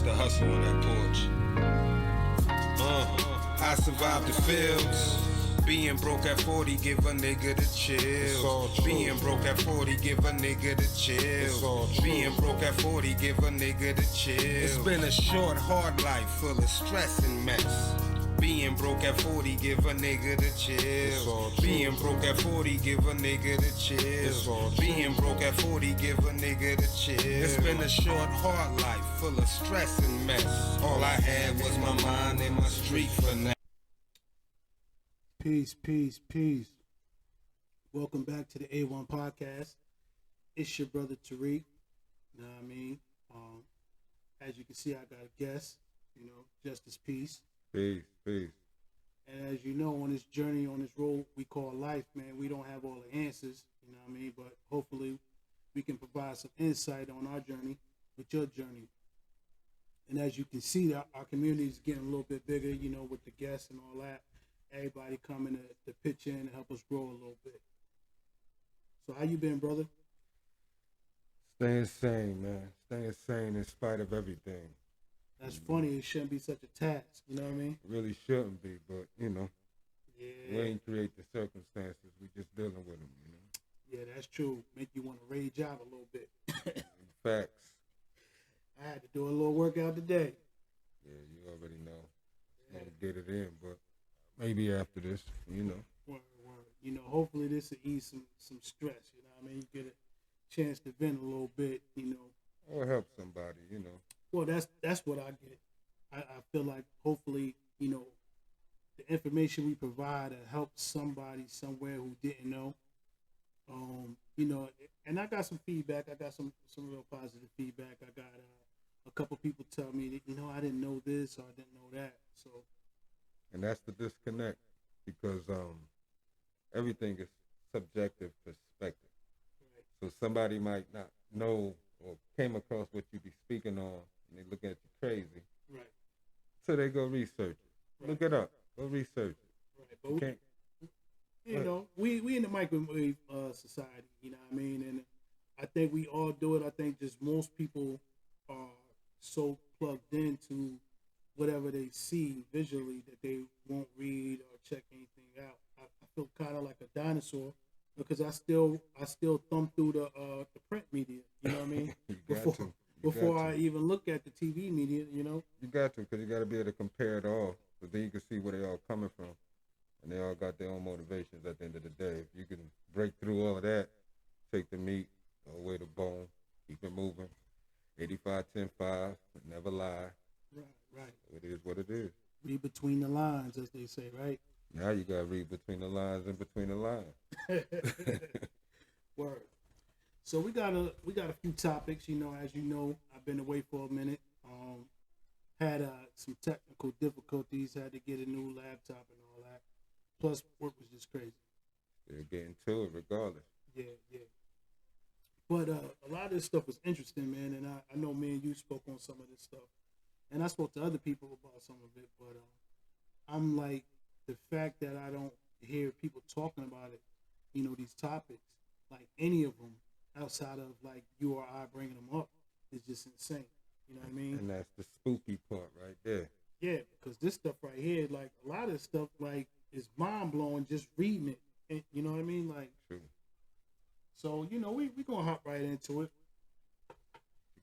Watch the hustle on that porch. I survived the fields. Being broke at 40, give a nigga the chills. Being broke at 40, give a nigga the chills. Being broke at 40, give a nigga the chills. It's been a short, hard life full of stress and mess. Being broke at 40, give a nigga the chills. Being broke at 40, give a nigga the chills. Being broke at 40, give a nigga the chills. It's been a short, hard life full of stress and mess. All I had was my mind and my street for now. Peace, peace, peace. Welcome back to the A1 podcast. It's your brother Tariq. You know what I mean? As you can see, I got a guest, Justice Peace. Peace, peace. And as you know, on this journey, on this road we call life, man, we don't have all the answers, you know what I mean? But hopefully we can provide some insight on our journey with your journey. And as you can see, our community is getting a little bit bigger, with the guests and all that. Everybody coming to pitch in and help us grow a little bit. So how you been, brother? Staying sane, man. Staying sane in spite of everything. That's funny. It shouldn't be such a task. You know what I mean? It really shouldn't be, but, Yeah. we ain't create the circumstances. We just dealing with them, Yeah, that's true. Make you want to rage out a little bit. Facts. I had to do a little workout today. Yeah, you already know. Gonna get it in, but maybe after this, Word. Hopefully this will ease some stress, you know what I mean? You get a chance to vent a little bit, Or help somebody, Well, that's what I get. I feel like hopefully, the information we provide will help somebody somewhere who didn't know. And I got some feedback. I got some real positive feedback. I got a couple people tell me that, I didn't know this or I didn't know that. So. And that's the disconnect, because everything is subjective perspective. Right. So somebody might not know or came across what you be speaking on, and they look at you crazy. Right. So they go research it. Right. Look it up. Go research it. Right. But we in the microwave society, you know what I mean? And I think we all do it. I think just most people are so plugged into whatever they see visually that they won't read or check anything out. I feel kind of like a dinosaur because I still thumb through the print media. You know what I mean? before I even look at the TV media. You got to, because you got to be able to compare it all, so then you can see where they all coming from, and they all got their own motivations. At the end of the day, if you can break through all of that, take the meat away the bone, keep it moving. 85-10-5, never lie. Right. It is what it is. Read between the lines, as they say, right? Now you gotta read between the lines and between the lines. Word. So we got a few topics. As you know, I've been away for a minute. Had some technical difficulties. Had to get a new laptop and all that. Plus, work was just crazy. They're getting to it regardless. Yeah. But a lot of this stuff was interesting, man. And I know me and you spoke on some of this stuff. And I spoke to other people about some of it, but I'm like, the fact that I don't hear people talking about it, these topics, like any of them, outside of like you or I bringing them up, is just insane. You know what I mean? And that's the spooky part right there. Yeah, because this stuff right here, like a lot of this stuff, like is mind blowing just reading it. And, you know what I mean? Like, true. So we gonna hop right into it.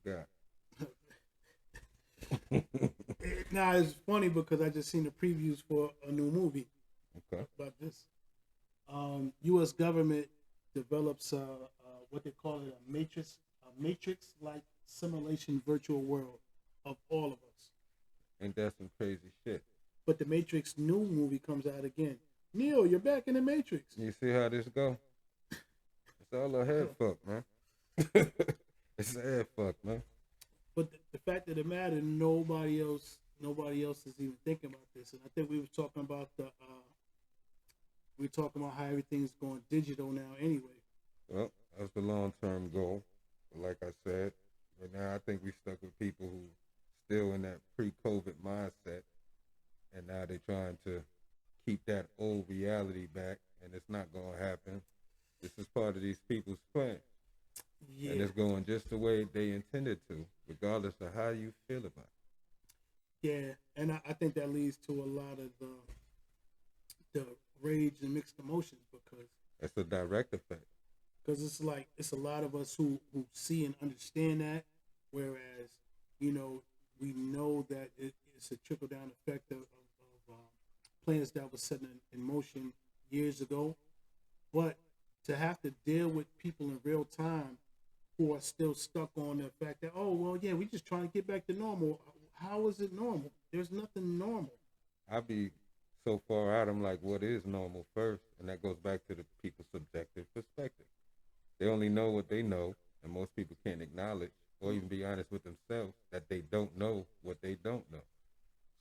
You got. Now it's funny because I just seen the previews for a new movie. Okay. About this. U.S. government develops what they call it a matrix-like simulation virtual world of all of us. Ain't that some crazy shit? But the Matrix new movie comes out again. Neo, you're back in the Matrix. You see how this go? It's all a head fuck, man. It's a head fuck, man. But the fact of the matter, nobody else is even thinking about this. And I think we were talking about how everything's going digital now anyway. Well, that's the long-term goal. But like I said, right now I think we stuck with people who still in that pre-COVID mindset, and now they're trying to keep that old reality back, and it's not going to happen. This is part of these people's plan. Yeah. And it's going just the way they intended to, regardless of how you feel about Yeah, and I think that leads to a lot of the rage and mixed emotions It's a direct effect. because it's like it's a lot of us who see and understand that, whereas you know we know that it's a trickle down effect of plans that was set in motion years ago, but to have to deal with people in real time who are still stuck on the fact that, oh well, yeah, we just trying to get back to normal. How is it normal? There's nothing normal. I be so far out. I'm like, what is normal first? And that goes back to the people's subjective perspective. They only know what they know, and most people can't acknowledge or even be honest with themselves that they don't know what they don't know.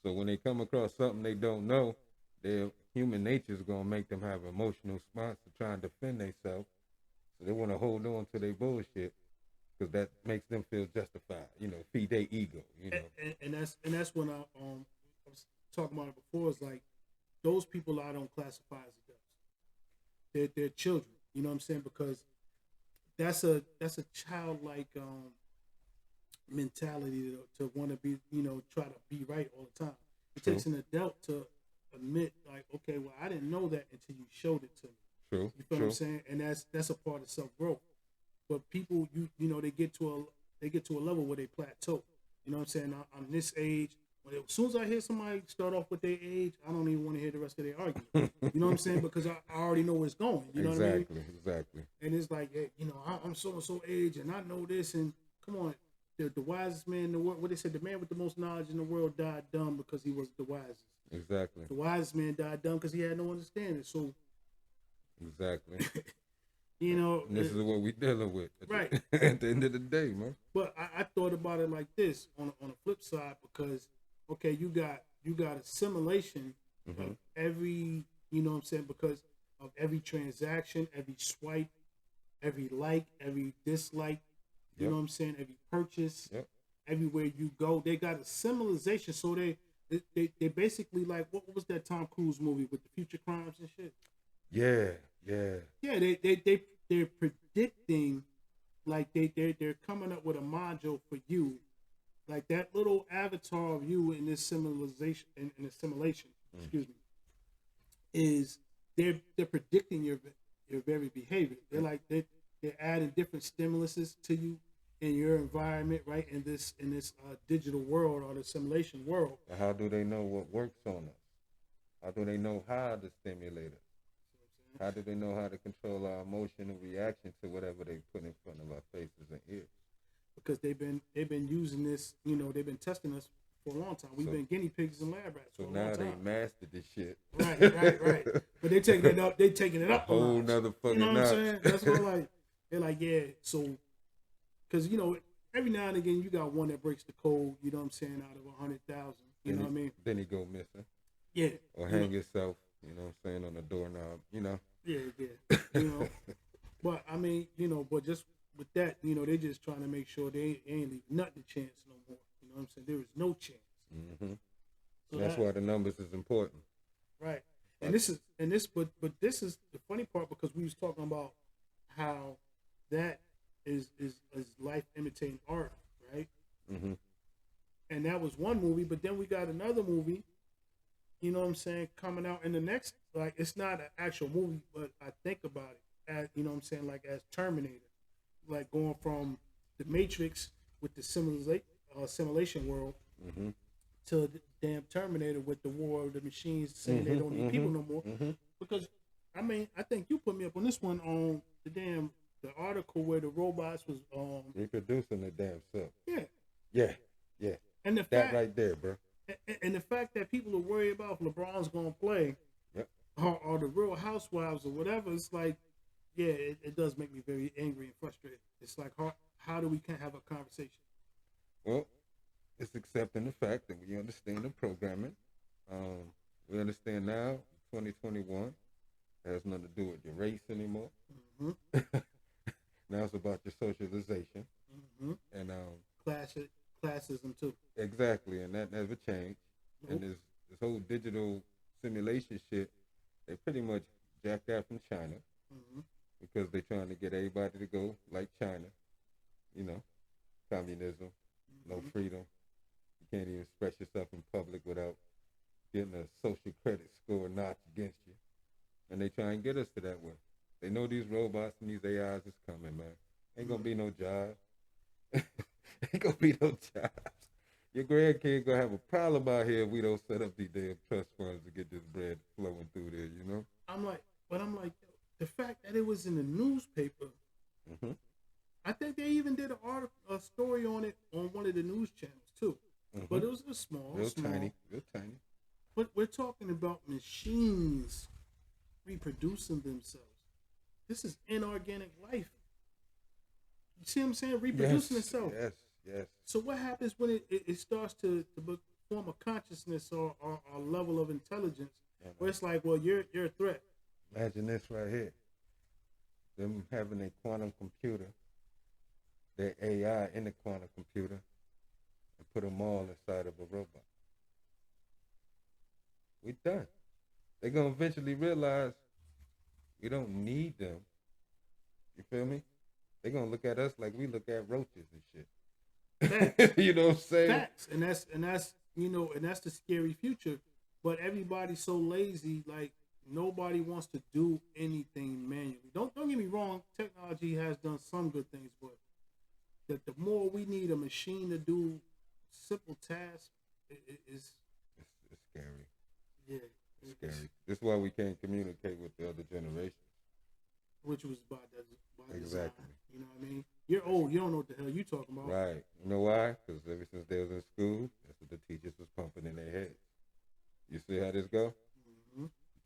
So when they come across something they don't know, their human nature is gonna make them have an emotional response to try and defend themselves. So they want to hold on to their bullshit because that makes them feel justified. Feed their ego. And that's when I was talking about it before. It's like those people I don't classify as adults. They're children. You know what I'm saying? Because that's a childlike mentality to want to be, try to be right all the time. It True. takes an adult to admit, like, okay, well, I didn't know that until you showed it to me. True. You feel what True. I'm saying? And that's a part of self growth. But people, they get to a level where they plateau. You know what I'm saying? I'm this age. As soon as I hear somebody start off with their age, I don't even want to hear the rest of their argument. You know what I'm saying? Because I already know where it's going. You know what I mean? Exactly. And it's like, hey, I'm so and so age, and I know this. And come on, the wisest man in the world. What they said, the man with the most knowledge in the world died dumb because he was the wisest. Exactly. The wisest man died dumb because he had no understanding. So, Exactly. And this is what we dealing with. Right. At the end of the day, man. But I thought about it like this on a flip side, because okay, you got a simulation of every, you know what I'm saying, because of every transaction, every swipe, every like, every dislike, you Yep. know what I'm saying, every purchase, Yep. everywhere you go, they got a simulation. So they basically like, what was that Tom Cruise movie with the future crimes and shit? Yeah. Yeah, they're predicting, like they're coming up with a module for you, like that little avatar of you in this simulation, in a simulation, excuse me, is they're predicting your very behavior. They're like they're adding different stimuluses to you in your environment, right? In this digital world or the simulation world. How do they know what works on us? How do they know how to stimulate us? How do they know how to control our emotional reaction to whatever they put in front of our faces and ears? Because they've been using this, they've been testing us for a long time. We've been guinea pigs and lab rats for a long time. So now they mastered this shit. Right. But they taking it up. They taking it up a whole notch. nother fucking You know what notch. I'm saying? That's what they're like, yeah. So, because every now and again you got one that breaks the code. You know what I'm saying? Out of 100,000. You know what I mean? Then he go missing. Yeah. Or hang himself. You know what I'm saying, on the doorknob. Yeah. But I mean, but just with that, they're just trying to make sure they ain't leave nothing to chance no more. You know what I'm saying? There is no chance. Mm-hmm. So that's why the numbers is important. Right. And this is this is the funny part, because we was talking about how that is life imitating art, right? Mm-hmm. And that was one movie, but then we got another movie, you know what I'm saying, coming out in the next, like, it's not an actual movie, but I think about it as, you know what I'm saying, like as Terminator, like going from the Matrix with the simulation world to the damn Terminator with the war of the machines saying they don't need people no more. Because I mean, I think you put me up on this one on the article where the robots was reproducing the damn self. Yeah. And the that fact, right there, bro. And the fact that people are worried about if LeBron's gonna play, or the Real Housewives or whatever, it's like, yeah, it does make me very angry and frustrated. It's like, how do we can't have a conversation? Well, it's accepting the fact that we understand the programming. We understand now, 2021 has nothing to do with your race anymore. Now it's about your socialization and classism too. Exactly, and that never changed. And this whole digital simulation shit, they pretty much jacked that from China because they're trying to get everybody to go like China. Communism, no freedom, You can't even express yourself in public without getting a social credit score notch against you. And they try and get us to that way. They know these robots and these AIs is coming, man. Ain't gonna be no jobs. Ain't gonna be no jobs. Your grandkid gonna have a problem out here if we don't set up these damn trust funds to get this bread flowing through there, you know? I'm like, the fact that it was in the newspaper, I think they even did a story on it on one of the news channels too. But it was small. Real tiny. But we're talking about machines reproducing themselves. This is inorganic life. You see what I'm saying? Reproducing itself. Yes. So what happens when it starts to form a consciousness or a level of intelligence where it's like, well, you're a threat. Imagine this right here. Them having a quantum computer, their AI in the quantum computer, and put them all inside of a robot. We done. They're going to eventually realize we don't need them. You feel me? They're going to look at us like we look at roaches and shit. You know what I'm saying? Facts. And that's that's the scary future. But everybody's so lazy, like nobody wants to do anything manually. Don't get me wrong, technology has done some good things, but the more we need a machine to do simple tasks, it's scary. Yeah. It's scary. This is why we can't communicate with the other generations. Which was by exactly. Design, you know what I mean? You're old. You don't know what the hell you talking about. Right. You know why? Because ever since they was in school, that's what the teachers was pumping in their heads. You see how this go?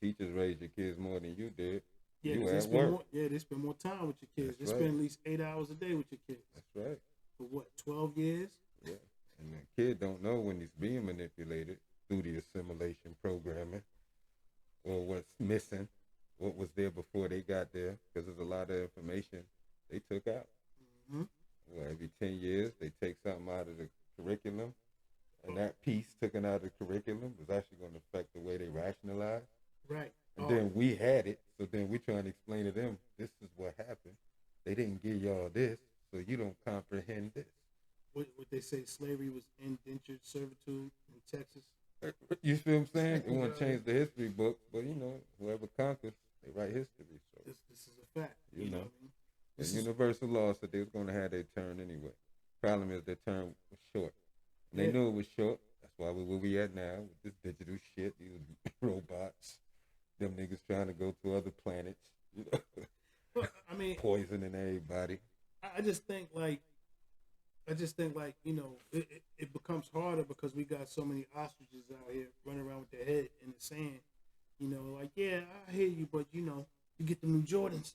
Teachers raised your kids more than you did. Yeah, you at work. They spend more time with your kids. That's they spend at least 8 hours a day with your kids. That's right. For what, 12 years? Yeah. And the kid don't know when he's being manipulated through the assimilation programming or what's missing, what was there before they got there, because there's a lot of information they took out. Well, every 10 years, they take something out of the curriculum, and that piece taken out of the curriculum is actually going to affect the way they rationalize. Right. And then we had it, so then we're trying to explain to them, this is what happened. They didn't give y'all this, so you don't comprehend this. What they say, slavery was indentured servitude in Texas. You feel what I'm saying? They want to change the history book, but you know, whoever conquers, they write history. So this is a fact. You know. What I mean? The universal law said they was going to have their turn anyway. Problem is their term was short. And they knew it was short. That's why we're where we at now with this digital shit, these robots, them niggas trying to go to other planets, you know, well, I mean, poisoning everybody. I just think like, you know, it becomes harder because we got so many ostriches out here running around with their head in the sand. You know, like, yeah, I hear you, but, you know, you get the new Jordans.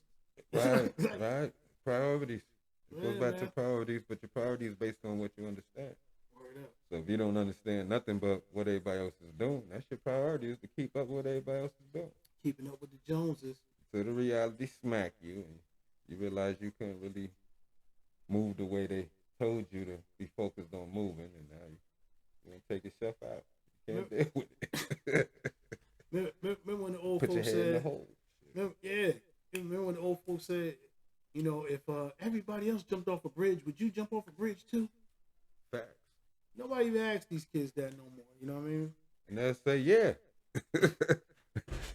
Right, right. Priorities. It goes back to priorities, but your priorities based on what you understand. Word up. So if you don't understand nothing but what everybody else is doing, that's your priority, is to keep up with what everybody else is doing. Keeping up with the Joneses. So the reality smack you, and you realize you couldn't really move the way they told you to be focused on moving, and now you gonna take yourself out. You can't deal with it. Remember when the old Put folks your head in the said, hole. Remember when the old folks said, you know, if everybody else jumped off a bridge, would you jump off a bridge too? Facts. Nobody even asks these kids that no more. You know what I mean? And they'll say, yeah.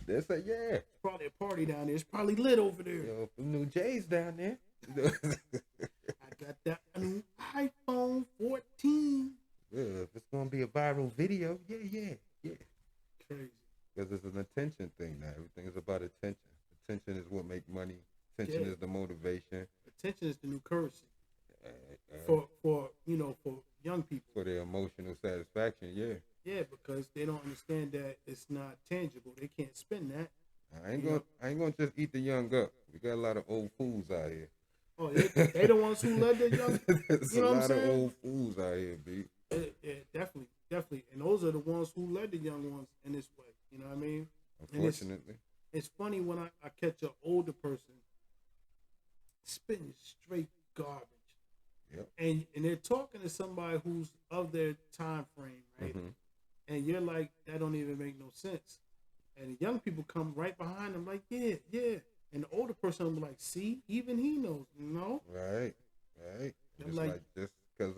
They'll say, yeah. It's probably a party down there. It's probably lit over there. Yo, some new J's down there. I got that new iPhone 14. Yeah, if it's gonna be a viral video, yeah. Crazy. Because it's an attention thing now. Everything is about attention. Attention is what makes money. Attention is the motivation. Attention is the new currency for young people. For their emotional satisfaction, yeah. Yeah, because they don't understand that it's not tangible. They can't spend that. I ain't gonna just eat the young up. We got a lot of old fools out here. Oh, they the ones who led the young. There's you know a what lot I'm saying? of old fools out here, B. Yeah, definitely. And those are the ones who led the young ones in this way. You know what I mean? Unfortunately. It's funny when I catch an older person spitting straight garbage. Yep. And they're talking to somebody who's of their time frame, right? Mm-hmm. And you're like, that don't even make no sense. And the young people come right behind them like, yeah. And the older person will be like, see, even he knows, you know? Right. I'm Just like just because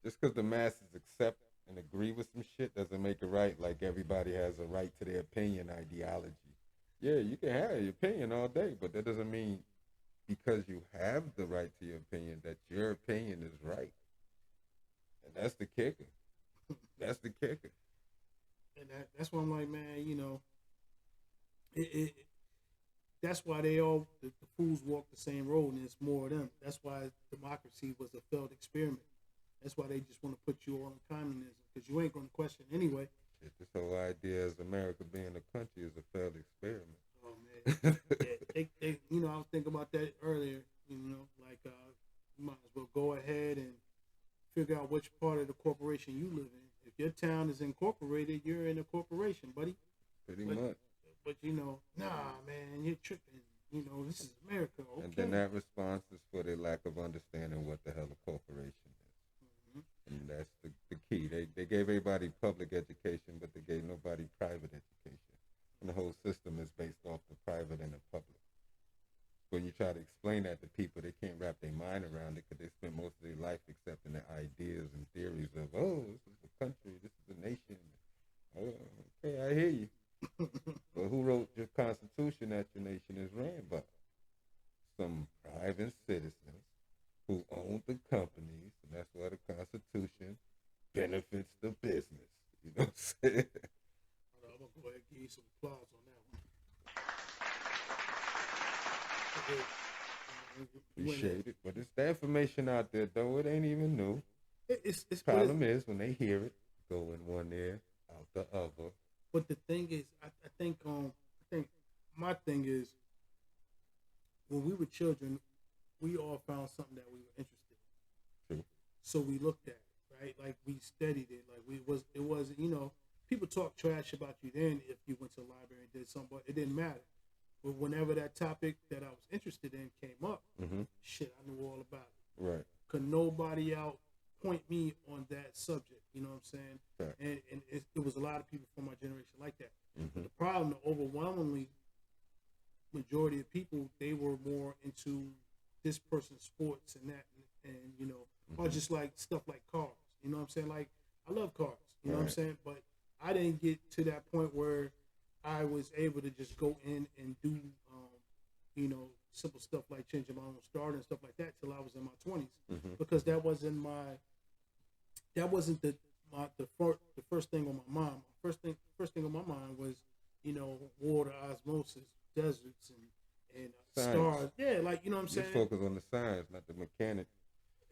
Just because the masses accept and agree with some shit doesn't make it right. Like everybody has a right to their opinion, ideology. Yeah, you can have your opinion all day, but that doesn't mean because you have the right to your opinion that your opinion is right. And that's the kicker. That's the kicker. And that's why I'm like, man, it that's why the fools walk the same road, and it's more of them. That's why democracy was a failed experiment. That's why they just want to put you all in communism because you ain't going to question anyway. Shit, this whole idea as America being a country is a failed experiment. Oh man, yeah, I was thinking about that earlier. Like you might as well go ahead and figure out which part of the corporation you live in. If your town is incorporated, you're in a corporation, buddy. Pretty much. But nah, man, you're tripping. This is America. Okay. And then that response is for their lack of understanding what the hell a corporation is. Mm-hmm. And that's the key. They gave everybody public education, but they gave nobody private education. And the whole system is based off the private and the public. When you try to explain that to people, they can't wrap their mind around it because they spend most of their life accepting the ideas and theories of, oh, this is a country, this is a nation. Oh, okay, I hear you. But who wrote your constitution that your nation is ran by? Some private citizens who own the companies, and that's why the constitution benefits the business. You know what I'm saying? I'm going to go ahead and give you some applause on that one. Appreciate it. But it's the information out there, though. It ain't even new. It's Problem is, when they hear it, go in one ear, out the other. But the thing is, I think my thing is, when we were children, we all found something that we were interested in. True. So we looked at it, right? Like we studied it. Like it wasn't, people talk trash about you then if you went to the library and did something, but it didn't matter. But whenever that topic that I was interested in came up, shit, I knew all about it. Right. Could nobody out point me on that subject, you know what I'm saying? Right. And it was a lot of people from my generation like that. Mm-hmm. The problem, the overwhelmingly majority of people, they were more into this person's sports and that, and or just like stuff like cars. You know what I'm saying? Like, I love cars. You know what I'm saying? But I didn't get to that point where I was able to just go in and do, simple stuff like changing my own starter and stuff like that till I was in my 20s, because that wasn't the first thing on my mind. First thing on my mind was, water, osmosis, deserts, and stars. Yeah, like, you know what I'm saying? Just focus on the science, not the mechanics.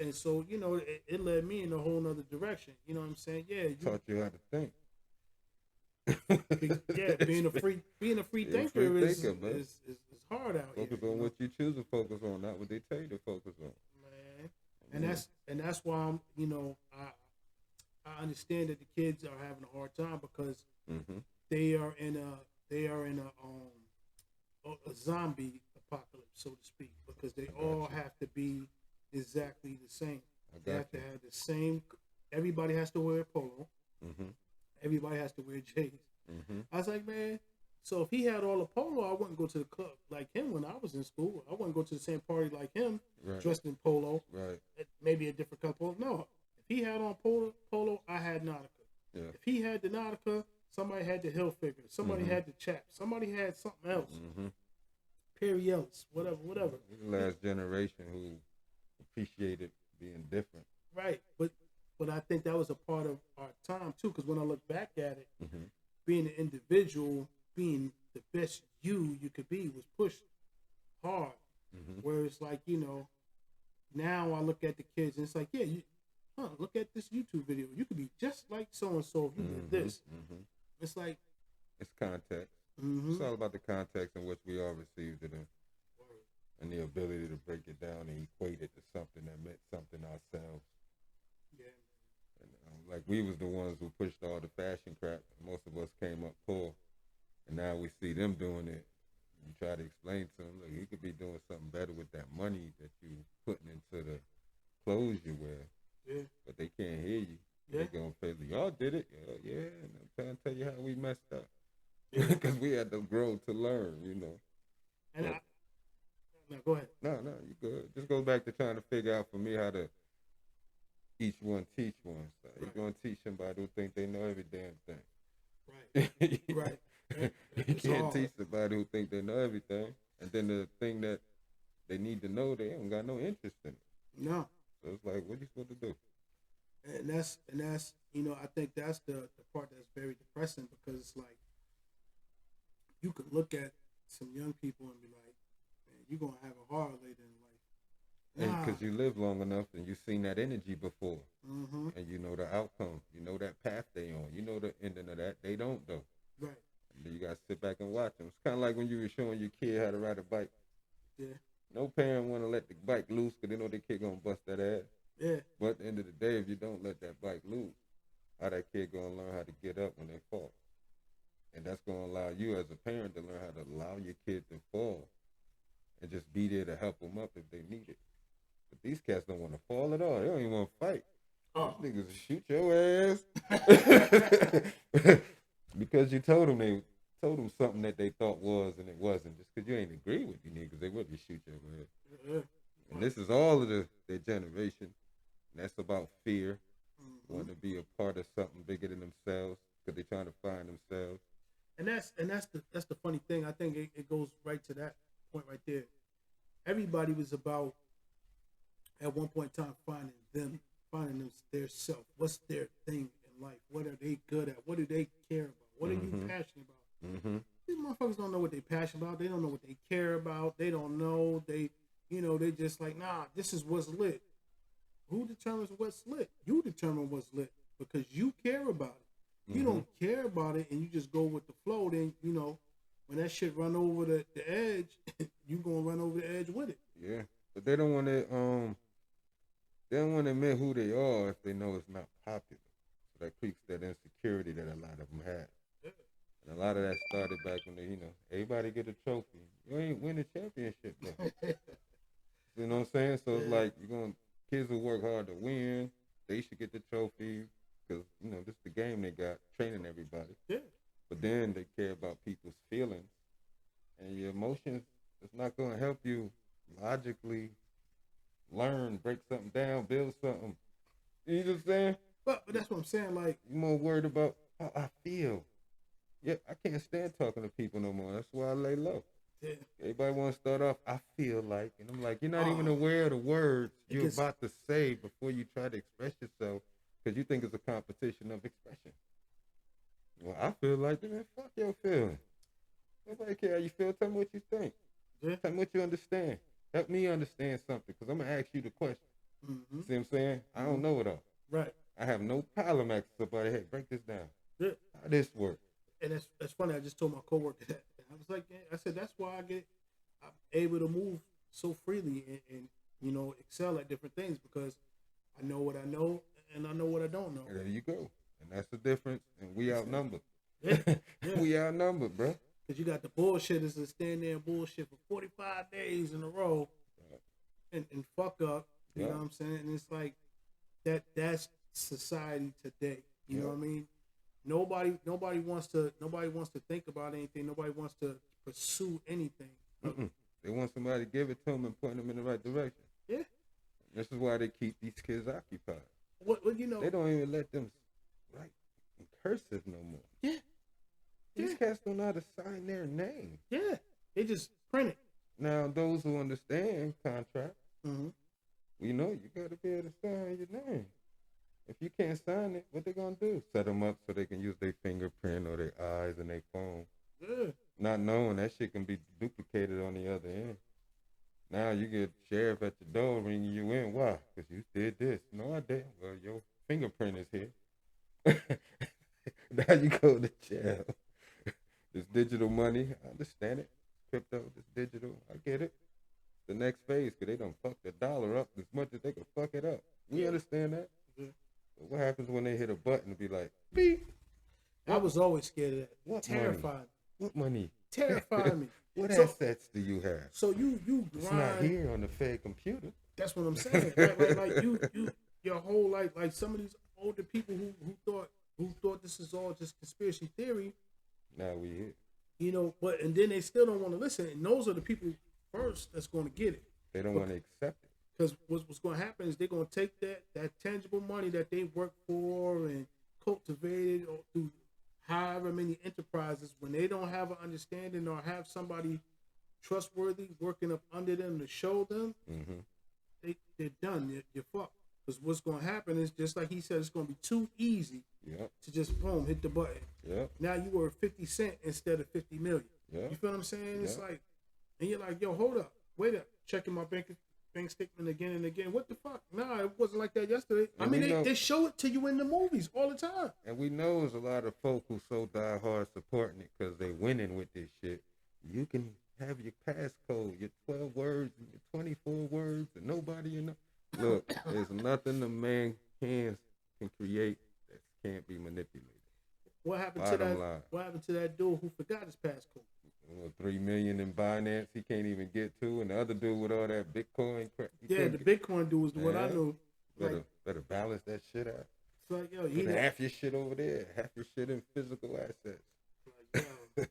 And so, it led me in a whole nother direction. You know what I'm saying? Yeah. Taught you how to think. Yeah, being a free thinker is hard out here. Focus on what you choose to focus on, not what they tell you to focus on. Man, and that's why I'm, I understand that the kids are having a hard time because they are in a zombie apocalypse, so to speak, because they all have to be exactly the same. They have to have the same. Everybody has to wear a polo. Everybody has to wear J's. I was like, man, so if he had all the polo, I wouldn't go to the club like him when I was in school. I wouldn't go to the same party like him, dressed in polo. Right. Maybe a different color polo. No. If he had on polo, I had Nautica. Yeah. If he had the Nautica, somebody had the Hilfiger. Somebody had the Chaps. Somebody had something else. Perry Ellis, whatever. The last generation who appreciated being different. Right. But I think that was a part of our time too, because when I look back at it, being an individual, being the best you could be was pushed hard. Where it's like, now I look at the kids and it's like, yeah, look at this YouTube video. You could be just like so-and-so if you did this. It's like... It's context. It's all about the context in which we all received it in. And the ability to break it down and equate it to something that meant something ourselves. Yeah. And, like, we was the ones who pushed all the fashion crap. Most of us came up poor. And now we see them doing it. You try to explain to them, look, you could be doing something better with that money that you putting into the clothes you wear. Yeah. But they can't hear you. Yeah. They're going to say, y'all did it. Yeah. And I'm trying to tell you how we messed up. Because we had to grow to learn, And no, go ahead. No, you good. Just goes back to trying to figure out for me how to each one teach one. So Right. you're gonna teach somebody who think they know every damn thing. Right. Right. You It's can't hard. teach somebody who think they know everything, and then the thing that they need to know, they don't got no interest in it. No. So it's like, what you supposed to do? And that's I think that's the part that's very depressing, because it's like you could look at some young people and be like, man, you're gonna have a hard later in life. And because you live long enough and you've seen that energy before, Mm-hmm. and you know the outcome, you know that path they on, you know the ending of that. They don't though. Right. And then you gotta sit back and watch them. It's kind of like when you were showing your kid how to ride a bike. Yeah. No parent want to let the bike loose because they know their kid gonna bust that ass. Yeah. But at the end of the day, if you don't let that bike loose, how that kid gonna learn how to get up when they fall? And that's gonna allow you as a parent to learn how to allow your kid to fall and just be there to help them up if they need it. But these cats don't want to fall at all. They don't even want to fight. Oh. These niggas will shoot your ass because you told them something that they thought was and it wasn't. Just because you ain't agree with you niggas, they would just shoot your ass. Yeah. And this is all of their generation. And that's about fear, Mm-hmm. wanting to be a part of something bigger than themselves because they're trying to find themselves. And that's the funny thing. I think it goes right to that point right there. Everybody was about, at one point in time, finding their self. What's their thing in life? What are they good at? What do they care about? What are you passionate about? Mm-hmm. These motherfuckers don't know what they passionate about. They don't know what they care about. They don't know. They just like, nah, this is what's lit. Who determines what's lit? You determine what's lit because you care about it. You don't care about it and you just go with the flow, then, when that shit run over the edge, you gonna run over the edge with it. Yeah, but they don't want to admit who they are if they know it's not popular. So that creeps that insecurity that a lot of them have. Yeah. And a lot of that started back when they, everybody get a trophy. You ain't win a championship though. You know what I'm saying? So it's like kids will work hard to win. They should get the trophy because this is the game they got training everybody. Yeah. But then they care about people's feelings and your emotions. It's not going to help you logically learn, break something down, build something. You know what I'm saying? But that's what I'm saying. Like, you're more worried about how I feel. Yeah, I can't stand talking to people no more. That's why I lay low. Yeah. Everybody want to start off, I feel like, and I'm like, you're not even aware of the words you're about to say before you try to express yourself because you think it's a competition of expression. Well, I feel like, man, fuck your feeling. Nobody care how you feel. Tell me what you think. Yeah. Tell me what you understand. Help me understand something because I'm going to ask you the question. Mm-hmm. See what I'm saying? I don't know it all. Right. I have no problem asking somebody, hey, break this down. Yeah. How this work? And that's funny. I just told my coworker that. I was like, I said, that's why I'm able to move so freely and excel at different things because I know what I know and I know what I don't know. There you go. And that's the difference. And we outnumbered. Yeah. We outnumbered, bro. Because you got the bullshitters that stand there and bullshit for 45 days in a row and fuck up. You know what I'm saying? And it's like that's society today. You know what I mean? Nobody wants to think about anything. Nobody wants to pursue anything. They want somebody to give it to them and point them in the right direction. Yeah. This is why they keep these kids occupied. What They don't even let them write in cursive no more. Yeah. These cats don't know how to sign their name. Yeah. They just print it. Now, those who understand contract, Mm-hmm. you got to be able to sign your name. If you can't sign it, what they going to do? Set them up so they can use their fingerprint or their eyes and their phone. Yeah. Not knowing that shit can be duplicated on the other end. Now you get sheriff at the door ringing you in. Why? Because you did this. No, I didn't. Well, your fingerprint is here. Now you go to jail. This digital money, I understand it. Crypto, this digital, I get it. The next phase, because they done fuck the dollar up as much as they can fuck it up. We understand that. Yeah. But what happens when they hit a button and be like, beep? I was always scared of that. What Terrified. money? What money? Terrified me. What So- assets do you have? So you grind. It's not here on the Fed computer. That's what I'm saying. like you your whole life, like some of these older people who thought this is all just conspiracy theory. Now we here. And then they still don't want to listen. And those are the people first that's going to get it. They don't want to accept it. Because what's going to happen is they're going to take that tangible money that they worked for and cultivated or through however many enterprises, when they don't have an understanding or have somebody trustworthy working up under them to show them, they're done. You're fucked. Because what's going to happen is, just like he said, it's going to be too easy to just boom, hit the button. Now you were 50 cents instead of 50 million. You feel what I'm saying? It's like, and you're like, yo, hold up, wait up, checking my bank statement again and again. What the fuck? Nah, it wasn't like that yesterday. And I mean, they show it to you in the movies all the time. And we know there's a lot of folk who so die hard supporting it because they winning with this shit. You can have your passcode, your 12 words, and your 24 words, and nobody you know. Look, there's nothing a man can create that can't be manipulated. What happened to that? Line. What happened to that dude who forgot his passcode? $3 million in Binance, he can't even get to, and the other dude with all that Bitcoin crap. Yeah, the Bitcoin dude was what I knew. Better balance that shit out. It's like, yo, he half your shit over there, half your shit in physical assets. Like, yo,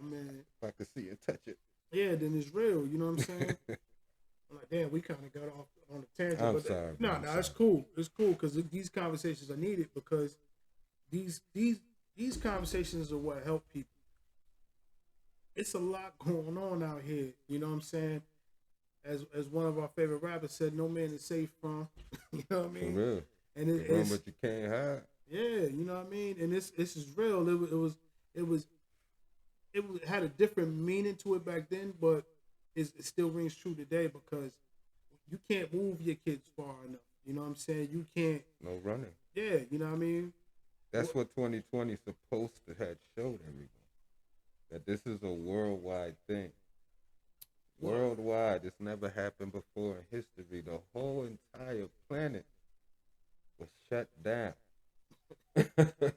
my man. If I could see and touch it. Yeah, then it's real. You know what I'm saying? I'm like, damn, we kind of got off on a tangent. I'm sorry. No, it's cool. It's cool because these conversations are needed, because these conversations are what help people. It's a lot going on out here. You know what I'm saying? As one of our favorite rappers said, no man is safe from. You know what I mean? For real. And it's but you can't hide. Yeah, you know what I mean? And this is real. It had a different meaning to it back then, but it still rings true today, because you can't move your kids far enough. You know what I'm saying? You can't. No running. Yeah, you know what I mean? That's what 2020 is supposed to have showed everyone. That this is a worldwide thing. Worldwide. It's never happened before in history. The whole entire planet was shut down. The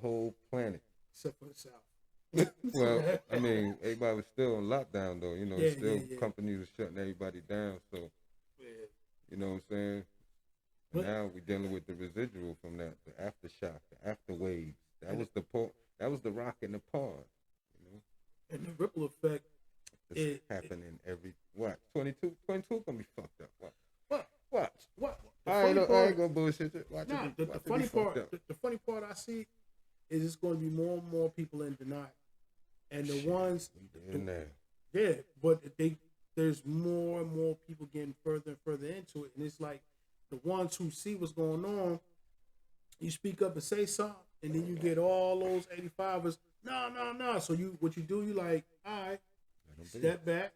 whole planet. Except for the South. Well, I mean, everybody was still in lockdown, though. You know, companies were shutting everybody down. So, you know what I'm saying? And now we're dealing with the residual from that, the aftershock, the after waves. That was the rock in the pond, you know. And the ripple effect. It's happening every 22 gonna be fucked up. What? I ain't gonna bullshit it. The funny part I see is it's going to be more and more people in denial, and the ones in there. Yeah, but there's more and more people getting further and further into it, and it's like the ones who see what's going on, you speak up and say something, and then you get all those 85ers. No. So you like, all right, step back,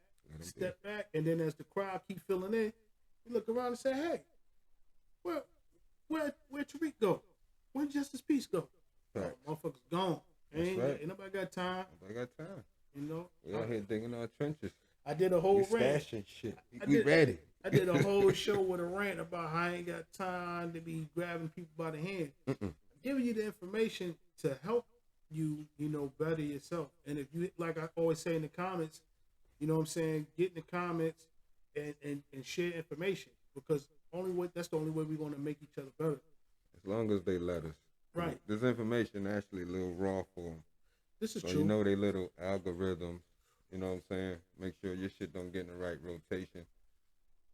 and then as the crowd keep filling in, you look around and say, hey, where Tariq go? Where Justice Peace go? Motherfuckers gone. Ain't nobody got time. You know, we out here digging our trenches. I did a whole rant. Shit. We ready. I did a whole show with a rant about how I ain't got time to be grabbing people by the hand. I'm giving you the information to help you, better yourself. And if you, like I always say in the comments, you know what I'm saying, get in the comments and share information, because that's the only way we're going to make each other better. As long as they let us. Right. This information actually a little raw for them. This is so true. You know they little algorithms. You know what I'm saying? Make sure your shit don't get in the right rotation.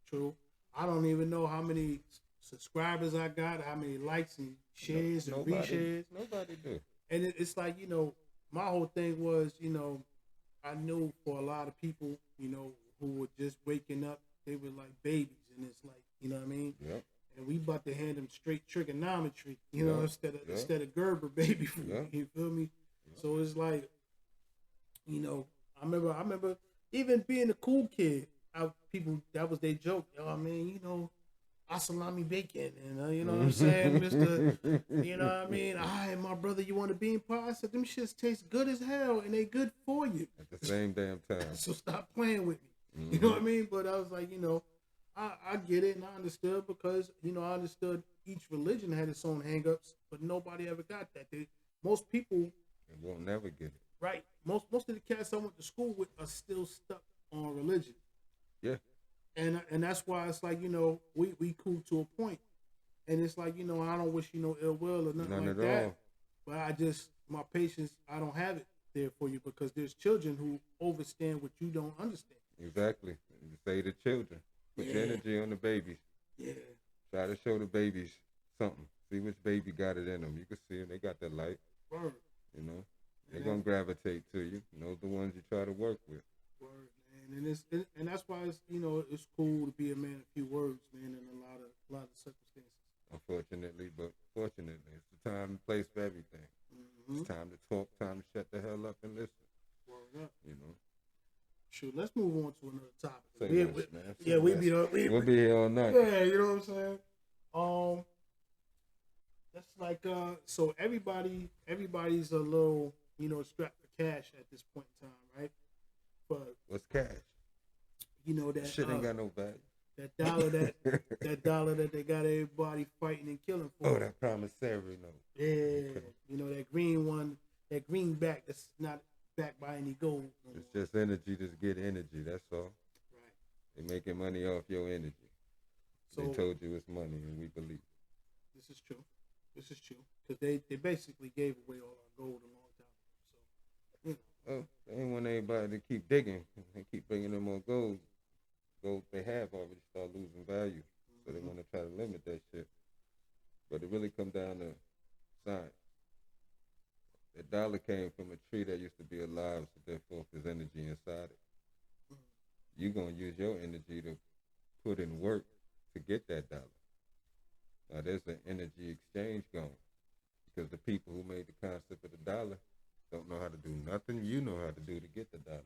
True. I don't even know how many subscribers I got, how many likes and shares and reshares. Nobody do. And it's like, my whole thing was, I knew for a lot of people, who were just waking up, they were like babies. And it's like, you know what I mean? Yep. And we about to hand them straight trigonometry, instead of Gerber baby food. You feel me? So it's like, I remember even being a cool kid, people, that was their joke. I mean, salami bacon, and you know what I'm saying, Mr. You know what I mean? My brother, you want a bean pie? I said, them shits taste good as hell, and they good for you. At the same damn time. So stop playing with me. You know what I mean? But I was like, I get it, and I understood, because, I understood each religion had its own hang-ups, but nobody ever got that. Most people won't never get it. Right. Most of the cats I went to school with are still stuck on religion. Yeah. And that's why it's like, we cool to a point. And it's like, I don't wish you no ill will or nothing like that. All. But my patience, I don't have it there for you, because there's children who understand what you don't understand. Exactly. You say the children. Put your energy on the babies. Yeah. Try to show the babies something. See which baby got it in them. You can see them. They got that light. Word. You know, they're gonna gravitate to you. And those the ones you try to work with. Word, man. And that's why it's it's cool to be a man of few words, man, in a lot of circumstances. Unfortunately, but fortunately, it's the time and place for everything. It's time to talk. Time to shut the hell up and listen. Word up. You know. Shoot, let's move on to another topic. Say less, man. Say we'll less. We'll be here all night. Yeah, you know what I'm saying. That's like so everybody's a little strapped for cash at this point in time, right? But what's cash? You know that shit ain't got no value. That dollar that they got everybody fighting and killing for. Oh, that promissory note. Yeah, that green one, that greenback that's not backed by any gold. It's just energy. Just get energy. That's all. Right. They're making money off your energy. So, they told you it's money, and we believe it. This is true. Because they basically gave away all our gold a long time ago. So, Oh, they ain't want anybody to keep digging. They keep bringing them more gold. Gold they have already start losing value. So they want to try to limit that shit. But it really comes down to science. The dollar came from a tree that used to be alive, so therefore there's energy inside it. You're going to use your energy to put in work to get that dollar. Now there's an energy exchange going because the people who made the concept of the dollar don't know how to do nothing you know how to do to get the dollar.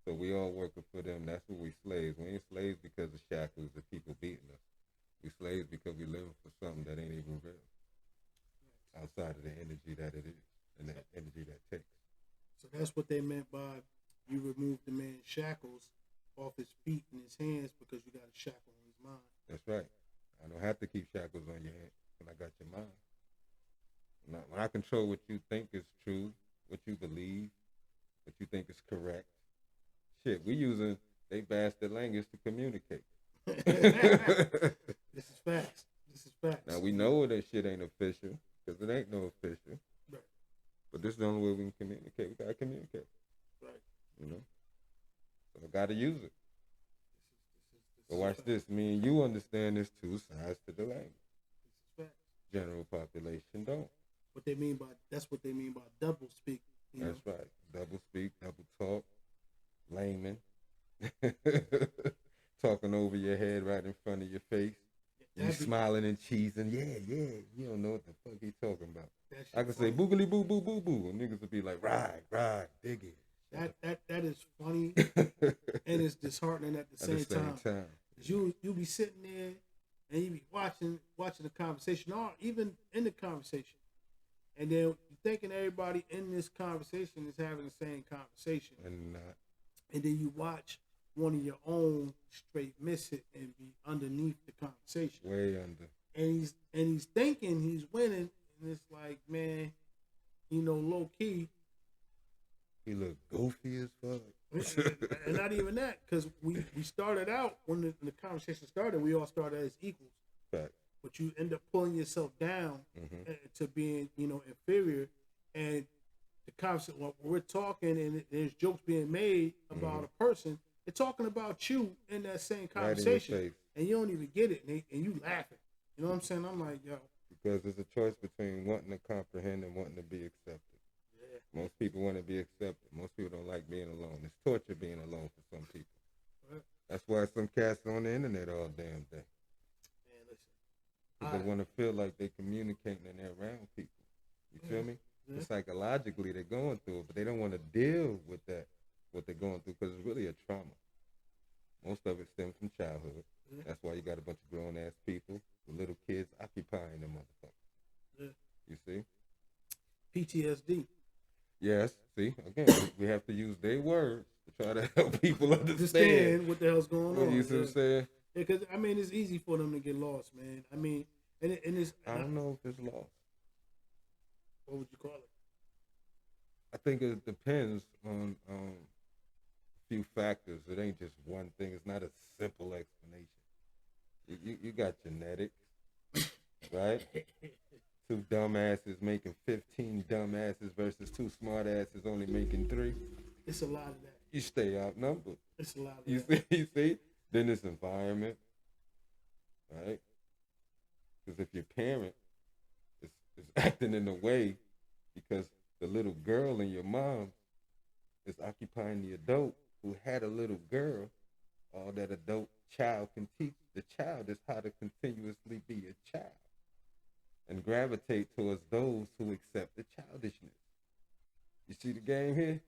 So we all working for them. That's what we slaves. We ain't slaves because of shackles of people beating us. We slaves because we living for something that ain't even real. Outside of the energy that it is and the energy that takes. So that's what they meant by you remove the man's shackles off his feet and his hands because you got a shackle on his mind. That's right. I don't have to keep shackles on your hand when I got your mind. When I control what you think is true, what you believe, what you think is correct. Shit, we using they bastard language to communicate. This is facts. Now we know that shit ain't official because it ain't no official. Right. But this is the only way we can communicate. We gotta communicate. Right. You know. So I gotta use it. But watch this. Me and you understand there's two sides to the language. This is facts. General population don't. That's what they mean by double speak. That's right. Double speak, double talk, layman. Talking over your head right in front of your face. You smiling and cheesing. Yeah. You don't know what the fuck he talking about. I can say boogly boo boo boo boo. And niggas will be like, right, dig it. That is funny and it's disheartening at the same time. You be sitting there and you be watching the conversation, or even in the conversation, and then you thinking everybody in this conversation is having the same conversation, and not. And then you watch one of your own straight miss it and be underneath the conversation, way under, and he's thinking he's winning, and it's like, man, low key. He look goofy as fuck. And not even that, because we started out, when the conversation started, we all started as equals. Fact. But you end up pulling yourself down to being, inferior. And the conversation, when we're talking and there's jokes being made about a person, they're talking about you in that same conversation. Right in your face. And you don't even get it, and you laughing. You know what I'm saying? I'm like, yo. Because there's a choice between wanting to comprehend and wanting to be accepted. Most people want to be accepted. Most people don't like being alone. It's torture being alone for some people. Right. That's why some cats are on the internet all damn day. Man, listen. Because they want to feel like they're communicating and they're around people. You feel me? Yeah. Psychologically, they're going through it, but they don't want to deal with that, what they're going through, because it's really a trauma. Most of it stems from childhood. Yeah. That's why you got a bunch of grown-ass people with little kids occupying them motherfuckers. Yeah. You see? PTSD. Yes, see, again, we have to use their words to try to help people understand what the hell's going on. You see what I'm saying? Yeah, because, it's easy for them to get lost, man. And it's... I don't know if it's lost. What would you call it? I think it depends on a few factors. It ain't just one thing. It's not a simple explanation. You got genetics, right? Two dumbasses making 15 dumbasses versus two smartasses only making 3. It's a lot of that. you stay outnumbered. It's a lot of You that. see, you see. Then this environment, right? Because if your parent is acting in a way because the little girl in your mom is occupying the adult who had a little girl, all that adult child can teach the child is how to continuously be a child and gravitate towards those who accept the childishness. You see the game here?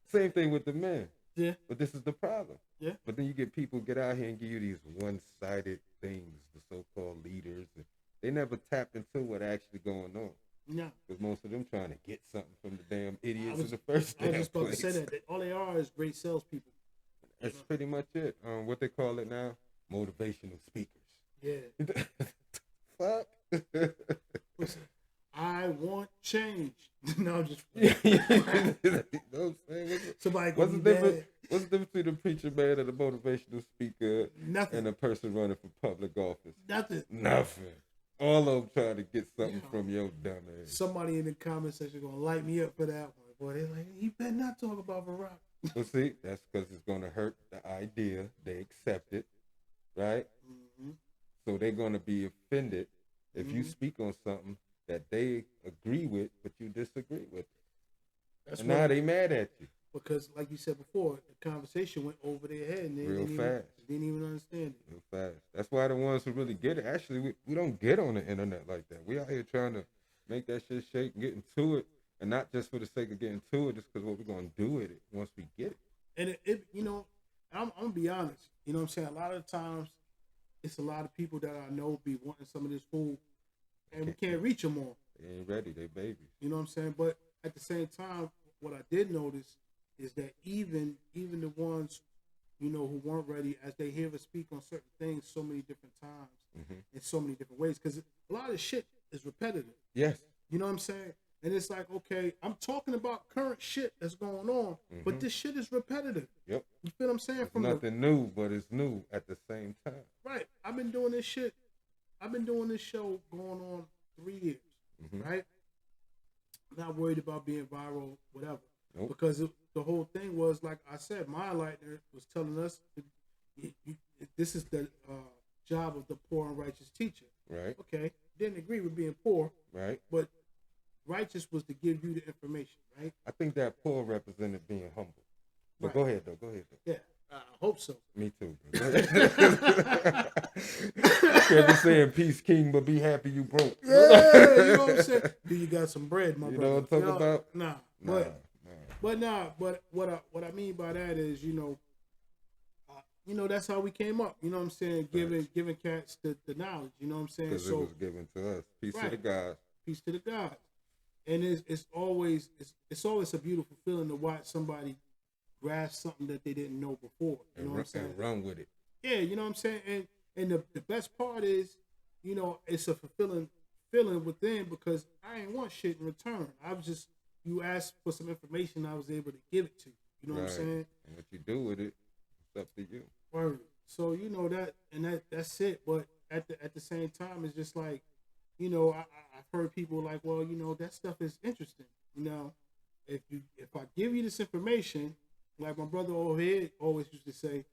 Same thing with the men. Yeah. But this is the problem. Yeah. But then you get people get out here and give you these one-sided things, the so-called leaders. And they never tap into what actually going on. No. Because most of them trying to get something from the damn idiots in the first I was damn just about place. to say that. All they are is great salespeople. That's pretty much it. What they call it now? Motivational speakers. Yeah. Fuck. Listen, I want change. No, I'm just. You know what I'm saying? Somebody What's gonna the be difference? bad. What's the difference between a preacher man and a motivational speaker Nothing. and a person running for public office? Nothing. Nothing. All of them trying to get something from your dumb ass. Somebody in the comment section gonna light me up for that one. Boy, they're like, you better not talk about Barack. Well, see, that's because it's gonna hurt the idea. They accept it, right? Mm-hmm. So they're gonna be offended if you speak on something that they agree with, but you disagree with. And now they mad at you. Because, like you said before, the conversation went over their head and they didn't even understand it. Real fast. That's why the ones who really get it, actually, we don't get on the internet like that. We out here trying to make that shit shake and get into it, and not just for the sake of getting to it, just because what we're going to do with it once we get it. And it you know, I'm going to be honest. You know what I'm saying? A lot of the times, it's a lot of people that I know be wanting some of this food, and we can't reach them all. They ain't ready. They babies. You know what I'm saying? But at the same time, what I did notice is that even the ones, you know, who weren't ready, as they hear us speak on certain things so many different times, in so many different ways, because a lot of shit is repetitive. Yes. You know what I'm saying? And it's like, okay, I'm talking about current shit that's going on, but this shit is repetitive. Yep. You feel what I'm saying? It's nothing new, but it's new at the same time. Right. I've been doing this shit. I've been doing this show going on 3 years, right? Not worried about being viral, whatever. Nope. Because the whole thing was, like I said, my Lightner was telling us this is the job of the poor and righteous teacher. Right. Okay. Didn't agree with being poor. Right. But righteous was to give you the information, right? I think that poor represented being humble. But Right. Go ahead, though. Go ahead, though. Yeah. I hope so. Me too. Can't be saying peace, king, but be happy you broke. Yeah, you know what I'm saying? Do you got some bread, my You brother? know what I'm talking about? Nah. But what I mean by that is, you know, that's how we came up. You know what I'm saying? Giving cats the knowledge. You know what I'm saying? Because it was given to us. Peace to the gods. Peace to the gods. And it's always a beautiful feeling to watch somebody grasp something that they didn't know before. You know what I'm saying? And run with it. Yeah, you know what I'm saying? And the best part is, you know, it's a fulfilling feeling within, because I ain't want shit in return. I was just, you asked for some information, I was able to give it to you. You know what I'm saying? And what you do with it, it's up to you. Word. So, you know, that's it. But at the same time, it's just like, you know, I've heard people like, well, you know, that stuff is interesting. You know, if I give you this information, like my brother over here always used to say,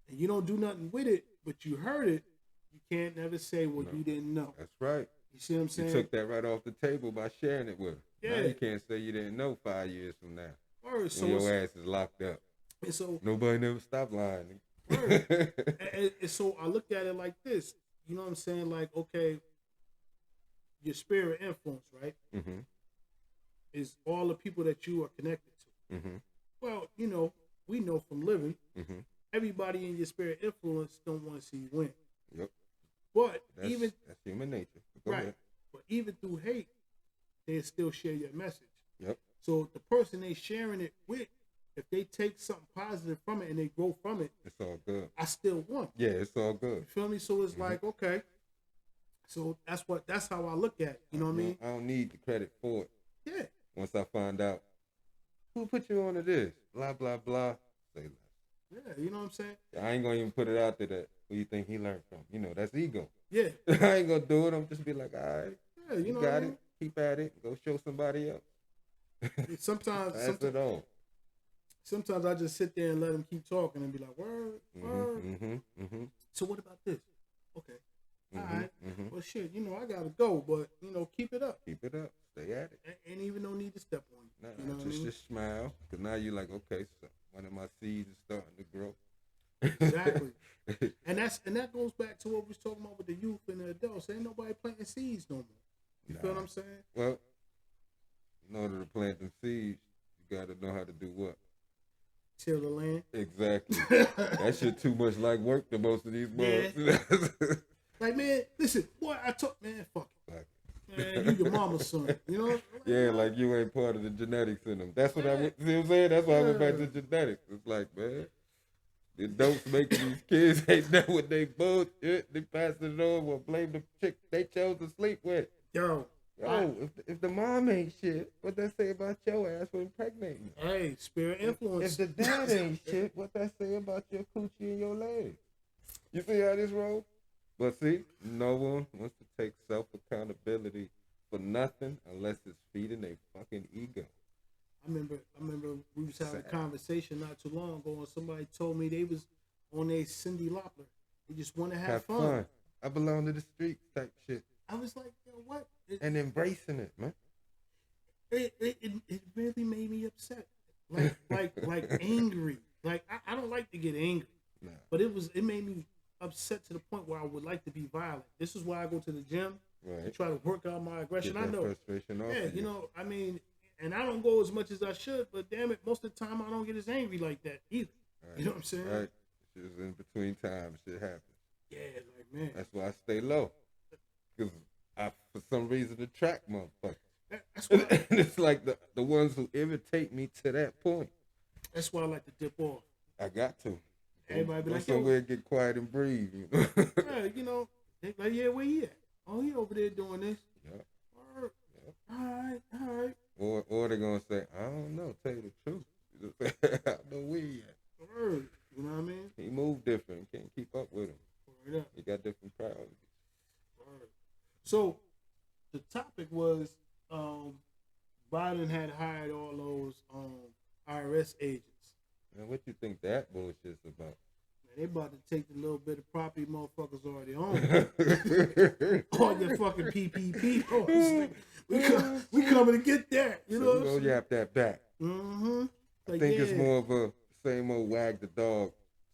and you don't do nothing with it, but you heard it, you can't never say what you didn't know. That's right. You see what I'm saying? You took that right off the table by sharing it with them. Yeah. Now you can't say you didn't know 5 years from now. Word. So when your ass is locked up. And so nobody never stopped lying. Word. and so I look at it like this. You know what I'm saying? Like, okay, your spirit influence, right? Is all the people that you are connected to. Well, you know, we know from living, everybody in your spirit influence don't want to see you win. Yep. But that's human nature. Go right. ahead. But even through hate, they still share your message. Yep. So the person they sharing it with, if they take something positive from it and they grow from it, it's all good. I still won. Yeah, it's all good. You feel me? So it's like, okay. So that's how I look at it. You know what I mean? I don't need the credit for it. Yeah. Once I find out who put you onto this, blah blah blah, say less. Yeah, you know what I'm saying? I ain't gonna even put it out there that who you think he learned from. You know, that's ego. Yeah. I ain't gonna do it. I'm just be like, all right, yeah, you know got it. Keep at it. Go show somebody else. Sometimes that's it all. sometimes I just sit there and let them keep talking and be like, word, word. So what about this? Okay. All right. Well, shit, I gotta go, but keep it up. Keep it up. Stay at it. Ain't even no need to step on you. Nah, You know what I mean? just smile, because now you're like, okay, so one of my seeds is starting to grow. Exactly. and that goes back to what we was talking about with the youth and the adults. Ain't nobody planting seeds no more. You feel what I'm saying? Well, in order to plant them seeds, you got to know how to do what? Till the land. Exactly. That shit too much like work to most of these boys. Like, man, listen, boy, man, fuck it. Man, you your mama's son, Yeah, like you ain't part of the genetics in them. That's what see what I'm saying? That's why I went back to genetics. It's like, man, the adults making these kids ain't know what they bullshit. They passing it on or blame the chick they chose to sleep with. Yo, if the mom ain't shit, what that say about your ass for impregnating? Hey, spirit influence. If the dad ain't shit, what that say about your coochie and your legs? You see how this rolls? But see, no one wants to take self-accountability for nothing unless it's feeding their fucking ego. I remember we was having a conversation not too long ago, and somebody told me they was on a Cyndi Lauper. They just want to have fun. I belong to the streets type shit. I was like, what? And embracing it, man. It really made me upset. Like angry. Like I don't like to get angry. Nah. But it made me upset to the point where I would like to be violent. This is why I go to the gym to try to work out my aggression. Get that I know. Frustration off I mean, and I don't go as much as I should, but damn it, most of the time I don't get as angry like that either. Right. You know what I'm saying? Right. Just in between times, shit happens. Yeah, like, man. That's why I stay low. Because I, for some reason, attract motherfuckers. That's why and it's like the ones who irritate me to that point. That's why I like to dip off. I got to. Everybody be like, somewhere get quiet and breathe. Yeah, they like, yeah, where he at? Oh, he over there doing this. Yeah. All right. Or they're gonna say, I don't know. Tell you the truth. I know where he at. Word. You know what I mean? He moved different. Can't keep up with him. Word up. He got different priorities. Word. So the topic was Biden had hired all those IRS agents. Man, what you think that bullshit's about? Man, they about to take the little bit of property motherfuckers already own. All your fucking PPP. We coming to get that. You know? Go yap that back. Mm-hmm. I think it's more of a same old wag the dog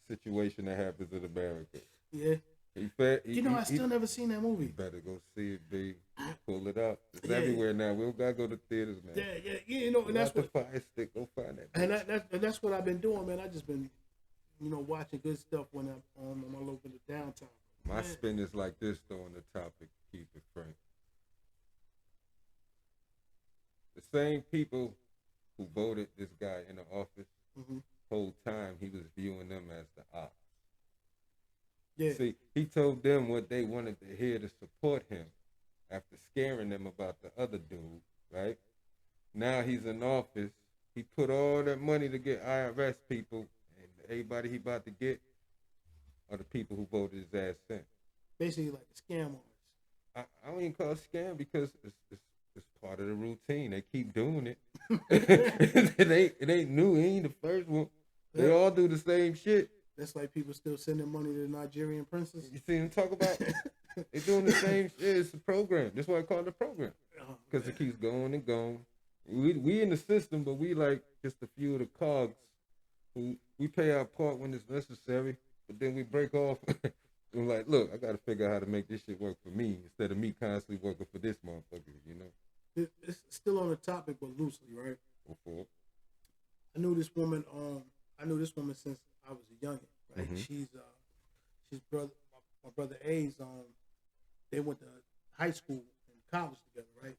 situation that happens in America. Yeah. I still never seen that movie. Better go see it, B. Pull it up. It's everywhere now. We don't gotta go to theaters now. Yeah. And that's what. Fire stick. Go find that. And that's what I've been doing, man. I just been, watching good stuff when I'm on my little bit of downtime. My spin is like this though on the topic. Keep it frank. The same people who voted this guy in the office, whole time he was viewing them as the ops. Yeah. See, he told them what they wanted to hear to support him after scaring them about the other dude, right? Now he's in office. He put all that money to get IRS people, and everybody he about to get are the people who voted his ass in. Basically like a scam artist. I don't even call it scam because it's part of the routine. They keep doing it. it ain't new. He ain't the first one. They all do the same shit. That's like people still sending money to the Nigerian princes. You see them talk about? They're doing the same shit. It's a program. That's why I call it a program. Because it keeps going and going. We in the system, but we like just a few of the cogs. We pay our part when it's necessary, but then we break off. We're like, look, I got to figure out how to make this shit work for me instead of me constantly working for this motherfucker, It's still on the topic, but loosely, right? Before. I knew this woman since I was a youngin', right? Mm-hmm. She's my brother A's. They went to high school and college together, right?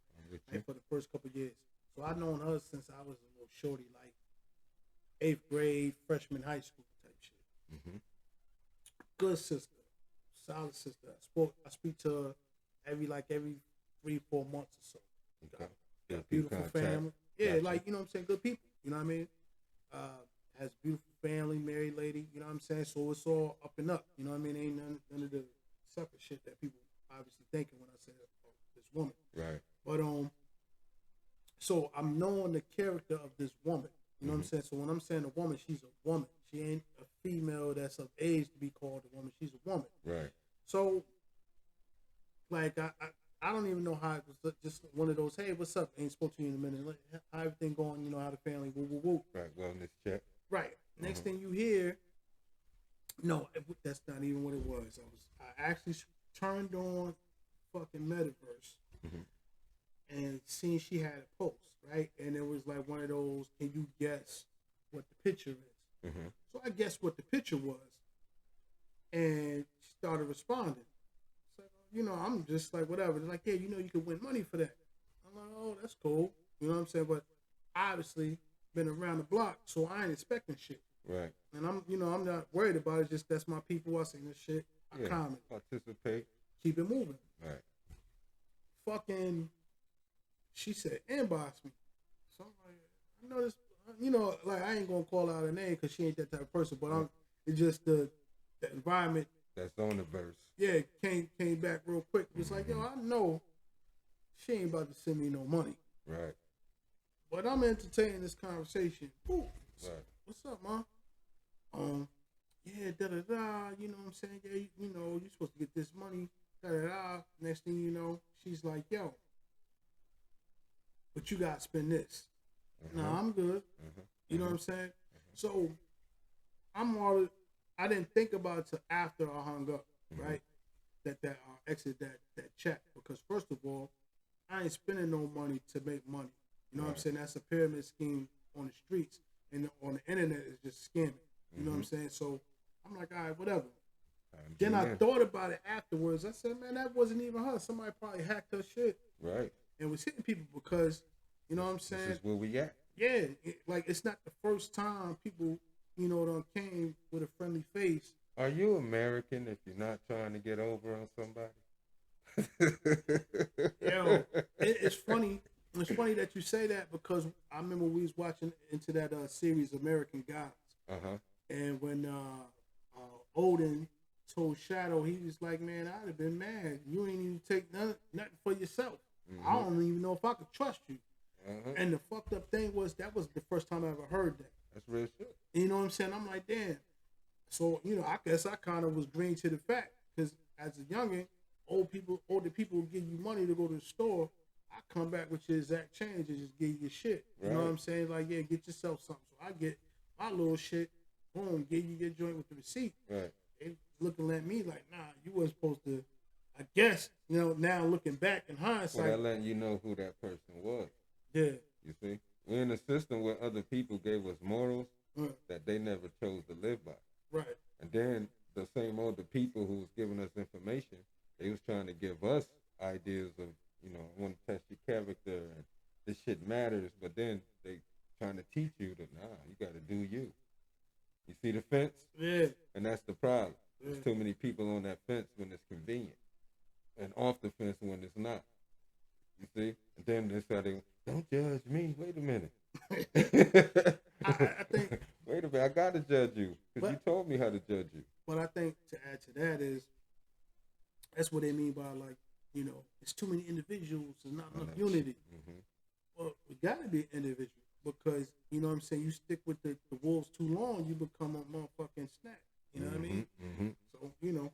And for the first couple of years, so I've known her since I was a little shorty, like 8th grade, freshman high school type shit. Mm-hmm. Good sister, solid sister. I speak to her every 3-4 months or so. Okay. Got beautiful family. Yeah, gotcha. Like, you know what I'm saying? Good people. You know what I mean? Has beautiful family, married lady. You know what I'm saying? So it's all up and up. You know what I mean? Ain't none of the sucker shit that people obviously thinking when I say this woman. Right. But so I'm knowing the character of this woman. You You know what I'm saying? So when I'm saying a woman, she's a woman. She ain't a female that's of age to be called a woman. She's a woman. Right. So, like, I don't even know how it was just one of those, hey, what's up? Ain't spoke to you in a minute. Like, how everything going? You know, how the family, woo, woo, woo. Right. Wellness check. Right. Next thing you hear, no, that's not even what it was. I actually turned on fucking Metaverse and seen she had a post, right? And it was like one of those, can you guess what the picture is? So I guessed what the picture was. And she started responding. It's like, you know, I'm just like, whatever. They're like, yeah, you know, you could win money for that. I'm like, oh, that's cool. You know what I'm saying? But obviously, been around the block, so I ain't expecting shit. Right. And I'm not worried about it. Just that's my people. I say this shit. I comment. Participate. Keep it moving. Right. Fucking, she said, inbox me. So I'm like, I know this, you know, like I ain't gonna call out her name because she ain't that type of person. But it's just the environment. That's on the verse. Yeah, came back real quick. It's like, yo, I know she ain't about to send me no money. Right. But I'm entertaining this conversation. Ooh, Right. what's up, ma? Yeah, da da da. You know what I'm saying? Yeah, you know, you're supposed to get this money. Da da da. Next thing you know, she's like, yo, but you gotta spend this. Nah, I'm good. You know what I'm saying? So I didn't think about it till after I hung up, right? That exit that chat, because first of all, I ain't spending no money to make money. You know what I'm saying? That's a pyramid scheme on the streets, and on the internet is just scamming. You know what I'm saying? So I'm like, all right, whatever. Then I thought about it afterwards. I said, man, that wasn't even her. Somebody probably hacked her shit. Right. And was hitting people because, you know what I'm saying? This is where we at. Yeah, like it's not the first time people, you know, done came with a friendly face. Are you American if you're not trying to get over on somebody? Yo, it's funny. It's funny that you say that because I remember we was watching into that series American Gods. And when Odin told Shadow, he was like, man, I'd have been mad. You ain't even take nothing for yourself. I don't even know if I could trust you. And the fucked up thing was that was the first time I ever heard that. That's real shit. You know what I'm saying? I'm like, damn. So, you know, I guess I kind of was green to the fact because as a youngin', older people will give you money to go to the store. I come back with your exact change and just give you your shit. You know what I'm saying? Like, yeah, get yourself something. So I get my little shit, boom, give you your joint with the receipt. Right. They looking at me like, nah, you wasn't supposed to. I guess, you know, now looking back in hindsight. Well, that letting you know who that person was. Yeah. You see? We're in a system where other people gave us morals that they never chose to live by. Right. And then the same older people who was giving us information, they was trying to give us ideas of, you know, I want to test your character and this shit matters, but then they trying to teach you that, nah, you got to do you. You see the fence? Yeah. And that's the problem. There's too many people on that fence when it's convenient and off the fence when it's not. You see? And then they say, don't judge me. Wait a minute. I think. Wait a minute. I got to judge you because you told me how to judge you. But I think to add to that is, that's what they mean by, like, you know, it's too many individuals. There's not enough unity. Well, we got to be an individual because, you know what I'm saying, you stick with the wolves too long, you become a motherfucking snack. You know what I mean? So, you know.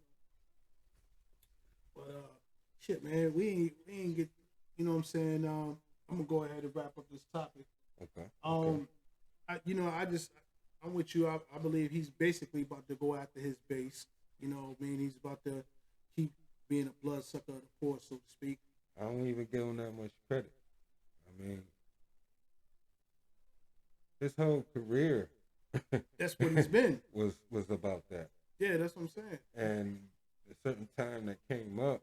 But, shit, man, we ain't get, you know what I'm saying, I'm going to go ahead and wrap up this topic. Okay. I'm with you. I believe he's basically about to go after his base. You know, I mean, he's about to keep being a bloodsucker of the poor, so to speak. I don't even give him that much credit. I mean, his whole career that's what he's been. was about that. Yeah, that's what I'm saying. And a certain time that came up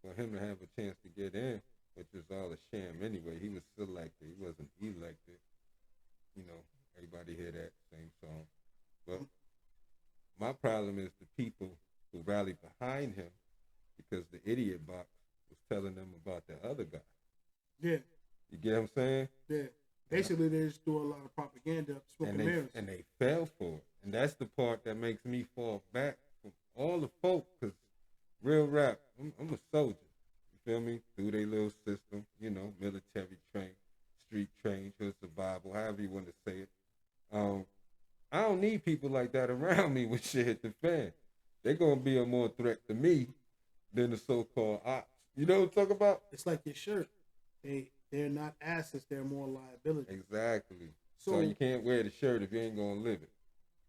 for him to have a chance to get in, which was all a sham anyway. He was selected. He wasn't elected. You know, everybody hear that same song. But my problem is the people who rallied behind him because the idiot box was telling them about the other guy. Yeah. You get what I'm saying? Yeah. Basically, they just do a lot of propaganda, smoke and mirrors. And they fell for it. And that's the part that makes me fall back from all the folk, because real rap, I'm a soldier. You feel me? Through their little system, you know, military trained, street trained, hood survival, however you want to say it. I don't need people like that around me when shit hit the fan. They're gonna be a more threat to me than the so-called ops. You know what I'm talking about? It's like your shirt. They're not assets. They're more liability. Exactly. So So you can't wear the shirt if you ain't gonna live it.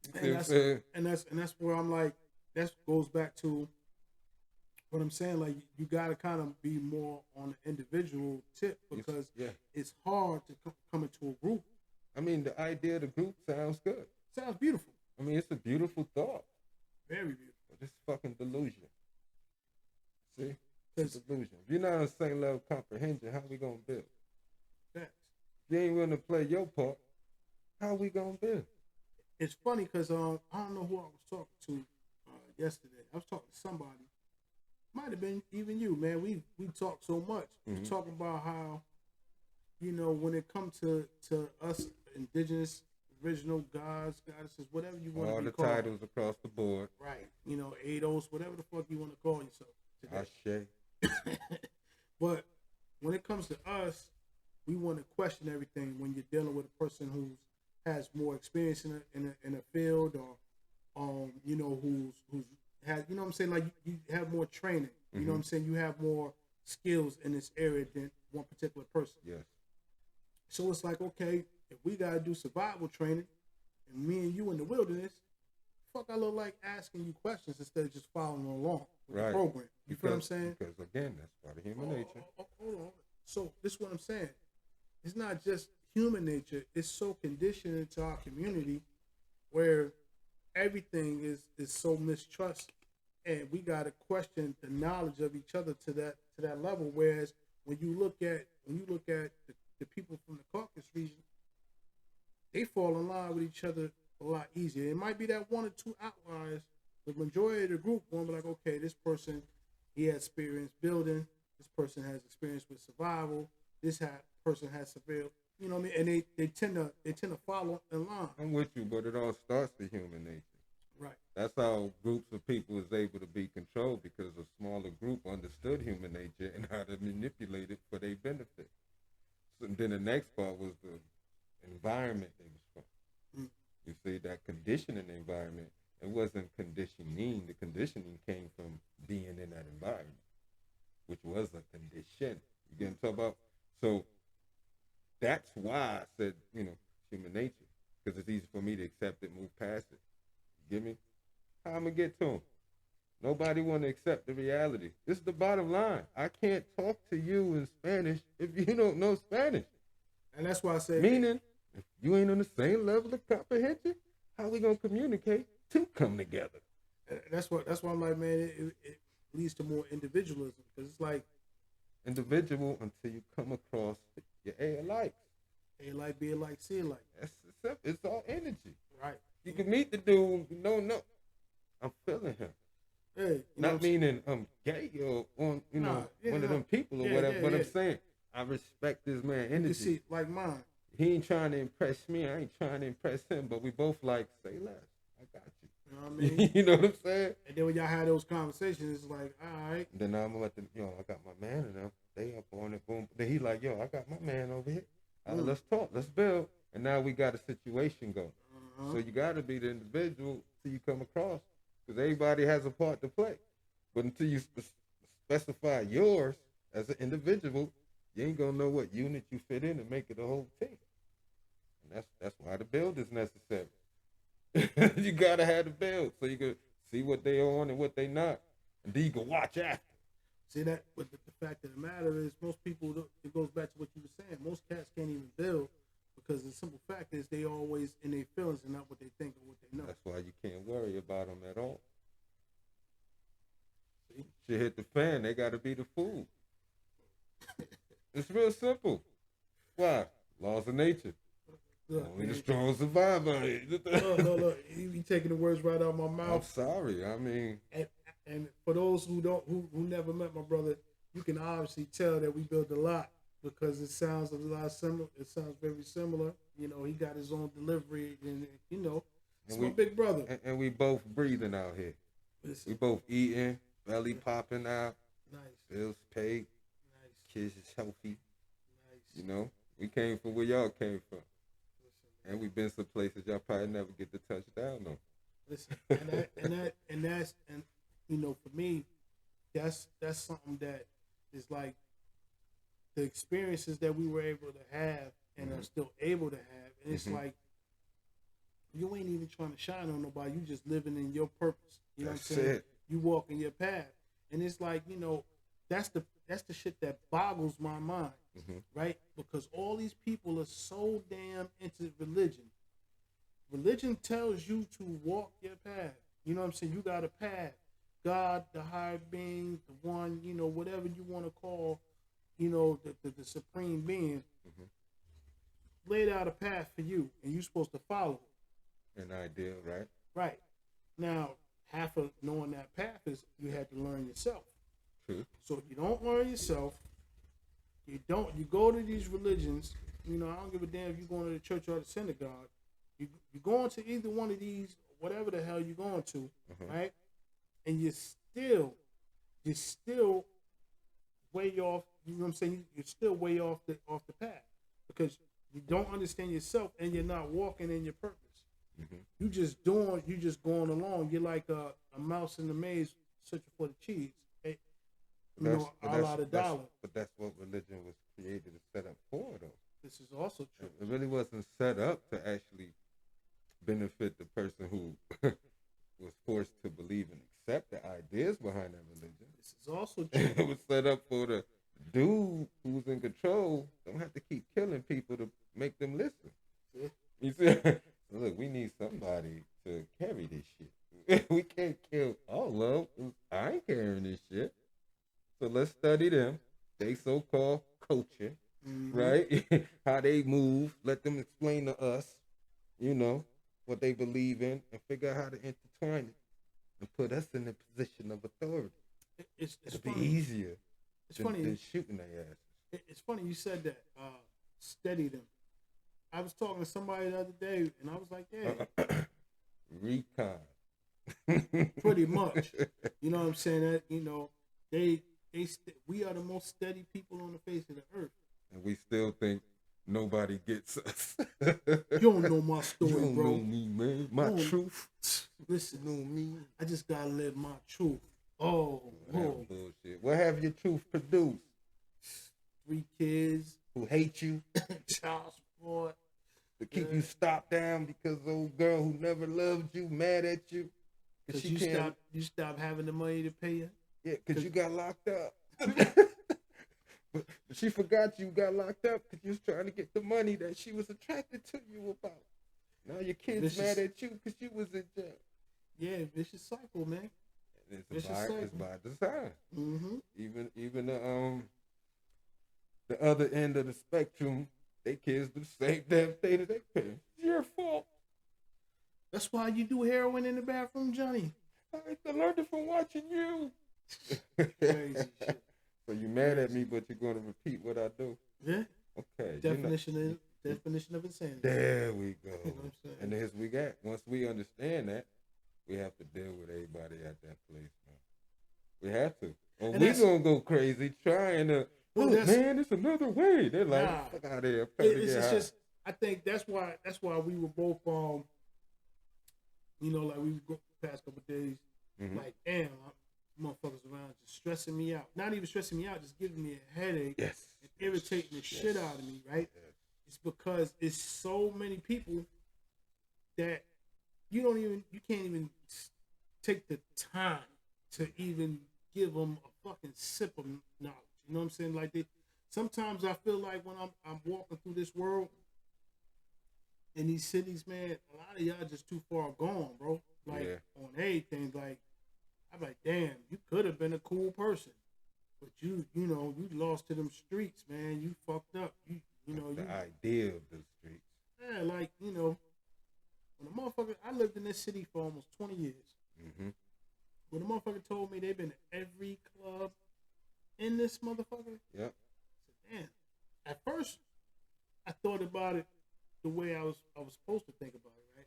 You see and what I'm saying? that's where I'm like, that goes back to what I'm saying. Like you got to kind of be more on the individual tip because it's hard to come into a group. I mean, the idea of the group sounds good. Sounds beautiful. I mean, it's a beautiful thought. Very beautiful. But it's fucking delusion. See? It's a delusion. If you're not on the same level of comprehension, how we gonna build? Facts. If you ain't willing to play your part, how we gonna build? It's funny because I don't know who I was talking to yesterday. I was talking to somebody. Might have been even you, man. We talk so much. We talk about how, when it comes to us indigenous, original gods, goddesses, whatever you want to be called. All the titles across the board. Right. ADOS, whatever the fuck you want to call yourself today. Ashe. But when it comes to us, we want to question everything when you're dealing with a person who has more experience in a field, or who's has, what I'm saying, like you have more training. You know what I'm saying? You have more skills in this area than one particular person. Yes. So it's like, okay, if we gotta do survival training, and me and you in the wilderness, fuck, I look like asking you questions instead of just following along with the program. You feel what I'm saying? Because again, that's part of human nature. Hold on. So this is what I'm saying. It's not just human nature. It's so conditioned into our community where everything is so mistrust, and we gotta question the knowledge of each other to that level. Whereas when you look at the people from the Caucasus region, they fall in line with each other a lot easier. It might be that one or two outliers. The majority of the group won't be like, okay, this person, he has experience building. This person has experience with survival. This person has severe, you know what I mean? And they tend to follow in line. I'm with you, but it all starts with human nature. Right. That's how groups of people was able to be controlled, because a smaller group understood human nature and how to manipulate it for their benefit. So then the next part was the environment they was from. You see, that conditioning environment, it wasn't conditioning. The conditioning came from being in that environment, which was a condition. You get what I'm talking about? So that's why I said, human nature, because it's easy for me to accept it, move past it. You get me? How I'm going to get to them? Nobody want to accept the reality. This is the bottom line. I can't talk to you in Spanish if you don't know Spanish. And that's why I say, meaning, if you ain't on the same level of comprehension, how we going to communicate to come together? That's why I'm like, man, it leads to more individualism, because it's like individual until you come across your A alike. A alike, B alike, C alike. That's simple. It's all energy. Right. You can meet the dude. No, I'm feeling him. Hey, not meaning I'm gay or one of them people or whatever. But I'm saying I respect this man energy. You see, like mine. He ain't trying to impress me. I ain't trying to impress him. But we both like, say less. I got you. You know what I mean? You know what I'm saying? And then when y'all have those conversations, it's like, all right. Then I'm gonna let them, I got my man in them. They up on it, boom. Then he like, I got my man over here. Let's talk, let's build. And now we got a situation going. So you got to be the individual till you come across, because everybody has a part to play. But until you specify yours as an individual, you ain't gonna know what unit you fit in and make it a whole team. And that's why the build is necessary. You gotta have the build so you can see what they on and what they not, and then you can watch after. See that, but the fact of the matter is, most people, it goes back to what you were saying. Most cats can't even build because the simple fact is they always in their feelings and not what they think or what they know. That's why you can't worry about them at all. See? Shit hit the fan, they gotta be the fool. It's real simple. Why? Laws of nature. Look, only the strong survive on it. Look. You be taking the words right out of my mouth. I'm sorry. I mean, and for those who never met my brother, you can obviously tell that we built a lot, because it sounds a lot similar. It sounds very similar. He got his own delivery, and it's my big brother. And we both breathing out here. Listen. We both eating, belly popping out. Nice. Bills paid. Nice. Kids is healthy. Nice. We came from where y'all came from. And we've been some places y'all probably never get to touch down on. Listen, and you know, for me, that's something that is like the experiences that we were able to have and are still able to have. And it's like you ain't even trying to shine on nobody. You just living in your purpose. You know what I'm saying? It. You walk in your path. And it's like, you know, that's the shit that boggles my mind. Right? Because all these people are so damn into religion. Religion tells you to walk your path. You know what I'm saying? You got a path. God, the higher being, the one, you know, whatever you want to call, you know, the supreme being, laid out a path for you, and you're supposed to follow it. An ideal, right? Right. Now, half of knowing that path is you had to learn yourself. True. So if you don't learn yourself, you go to these religions, you know, I don't give a damn if you're going to the church or the synagogue. You're going to either one of these, whatever the hell you're going to, right? And you're still way off, you know what I'm saying? You're still way off the path because you don't understand yourself and you're not walking in your purpose. You just going along. You're like a mouse in the maze searching for the cheese. Hey, you know, a lot of dollar. But that's what religion was created to set up for, though. This is also true. It really wasn't set up to actually benefit the person who was forced to believe and accept the ideas behind that religion. This is also true. It was set up for the dude who's in control don't have to keep killing people to make them listen. You see? Look, we need somebody to carry this shit. We can't kill all of them. I ain't carrying this shit. So let's study them. They so-called coaching, right? How they move. Let them explain to us, you know, what they believe in and figure out how to intertwine it and put us in a position of authority. It'll be easier than shooting their asses. It's funny you said that. Steady them. I was talking to somebody the other day, and I was like, yeah. Recon. Pretty much. You know what I'm saying? That, you know, we are the most steady people on the face of the earth. And we still think nobody gets us. You don't know my story, you don't bro. Know me, man. My truth. Listen, you know me. I just gotta live my truth. Oh, bullshit. What have your truth produced? 3 kids who hate you, child support, to keep you stopped down because old girl who never loved you mad at you because you stop having the money to pay her. Yeah, because you got locked up. But she forgot you got locked up because you was trying to get the money that she was attracted to you about. Now your kid's mad at you because you was in jail. Yeah, vicious cycle, man. It's by design. Even the other end of the spectrum, they kids do the same damn thing that they pay. It's your fault. That's why you do heroin in the bathroom, Johnny. I learned it from watching you. Crazy shit. So you mad at me, but you're going to repeat what I do. Yeah. Okay. Definition of insanity. There we go. You know what I'm saying? And here's we got. Once we understand that, we have to deal with everybody at that place, man. We have to. Or we gonna go crazy trying to. Oh man, it's another way. They're like, fuck out of here. It's just. I think that's why we were both you know, like we go past couple days, like damn, motherfuckers around just stressing me out. Not even stressing me out, just giving me a headache. Yes. And irritating the shit out of me, right? Yes. It's because it's so many people that you can't even take the time to even give them a fucking sip of knowledge. You know what I'm saying? Like sometimes I feel like when I'm walking through this world in these cities, man, a lot of y'all just too far gone, bro. Like on everything, like I'm like, damn, you could have been a cool person, but you lost to them streets, man. You fucked up. You know the idea of the streets. Yeah, like when a motherfucker, I lived in this city for almost 20 years. When a motherfucker told me they've been to every club in this motherfucker, yep. I said, damn. At first, I thought about it the way I was supposed to think about it, right?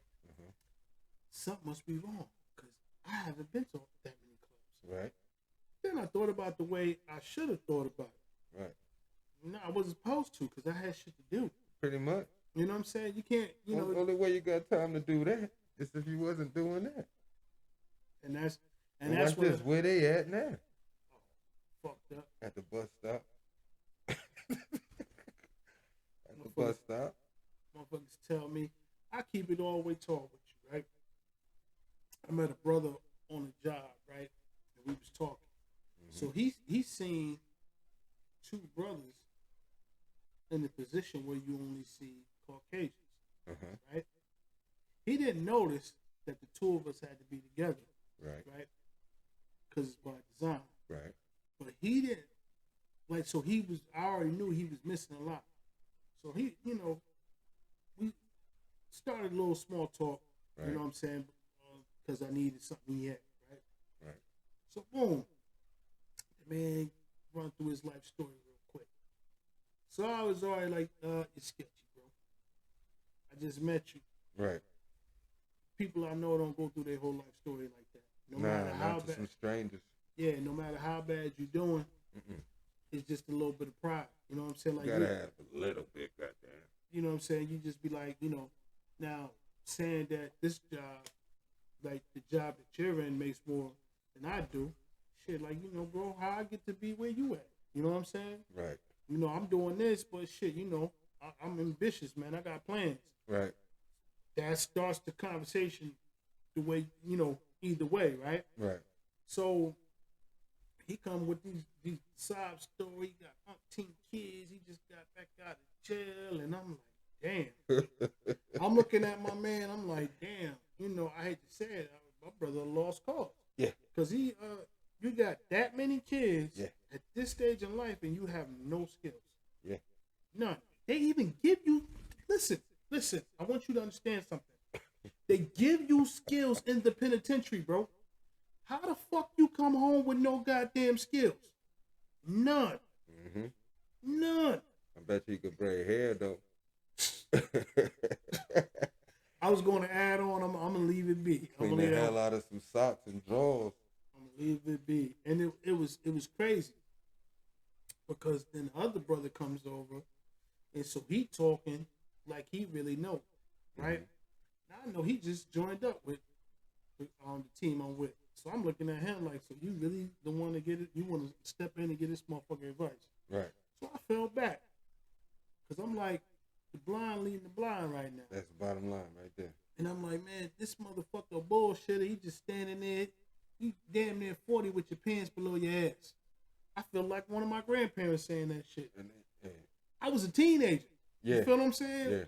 Something must be wrong because I haven't been to that many clubs. Right. Then I thought about the way I should have thought about it. Right. No, I wasn't supposed to because I had shit to do. Pretty much. You know what I'm saying? You can't, you know. The only way you got time to do that is if you wasn't doing that. And that's watch this. Where they at now? Fucked up. At the bus stop. At the bus stop. Motherfuckers tell me, I keep it all the way tall with you, right? I met a brother on a job, right? And we was talking. So he's seen two brothers in the position where you only see Caucasians, right? He didn't notice that the two of us had to be together, right? Because it's by design, right? But he didn't like. So he was. I already knew he was missing a lot. So he, you know, we started a little small talk. Right. You know what I'm saying? Because I needed something he had, right? So boom, the man run through his life story real quick. So I was already like, it's sketchy, bro. I just met you. Right. People I know don't go through their whole life story like that. No matter how bad. Some strangers. Yeah, no matter how bad you're doing, it's just a little bit of pride. You know what I'm saying? Like you gotta have a little bit, goddamn. You know what I'm saying? You just be like, you know, now saying that this job, like the job that you're in, makes more than I do. Shit, like, you know, bro, how I get to be where you at? You know what I'm saying? Right. You know, I'm doing this, but shit, you know, I'm ambitious, man. I got plans. Right. That starts the conversation the way, you know, either way, right? Right. So he come with these sob story. He got 18 kids. He just got back out of jail, and I'm like, damn. I'm looking at my man. I'm like, damn. You know, I hate to say it, my brother lost cause. Yeah. Because you got that many kids at this stage in life, and you have no skills. Yeah. None. They even give you. Listen. I want you to understand something. They give you skills in the penitentiary, bro. How the fuck you come home with no goddamn skills? None. None. I bet you could braid hair though. I was going to add on. I'm gonna leave it be. Clean the hell out of some socks and drawers. I'm gonna leave it be. And it was crazy because then the other brother comes over, and so he talking like he really know, right? Now I know he just joined up with the team I'm with. So I'm looking at him like, so you really the one to get it? You want to step in and get this motherfucker advice? Right. So I fell back because I'm like, the blind leading the blind right now. That's the bottom line right there. And I'm like, man, this motherfucker a bullshitter. He just standing there. You damn near 40 with your pants below your ass. I feel like one of my grandparents saying that shit. I was a teenager. Yeah. You feel what I'm saying? Yeah.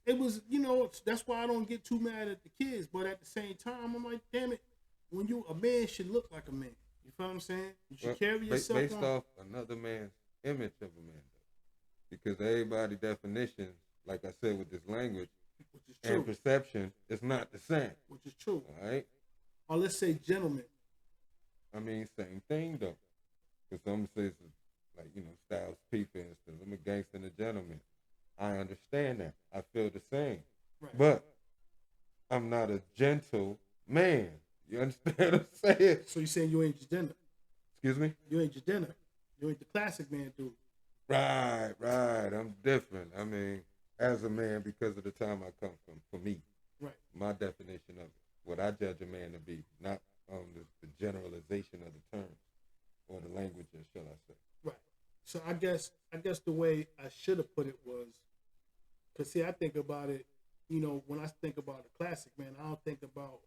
It was, you know, that's why I don't get too mad at the kids. But at the same time, I'm like, damn it, when you a man should look like a man. You feel what I'm saying? You should carry yourself based off another man's image of a man, though. Because everybody's definition, like I said with this language, and perception is not the same. Which is true. All right? Or let's say gentlemen. I mean, same thing, though. Because some say, like, you know, Styles P, for instance. I'm a gangster and a gentleman. I understand that. I feel the same. Right. But I'm not a gentle man. You understand what I'm saying? So you're saying you ain't your dinner? Excuse me? You ain't your dinner. You ain't the classic man dude. Right. I'm different. I mean, as a man, because of the time I come from, for me. Right. My definition of it. What I judge a man to be, not the generalization of the terms or the language, shall I say. Right. So I guess the way I should have put it was, because see, I think about it, you know, when I think about a classic man, I don't think about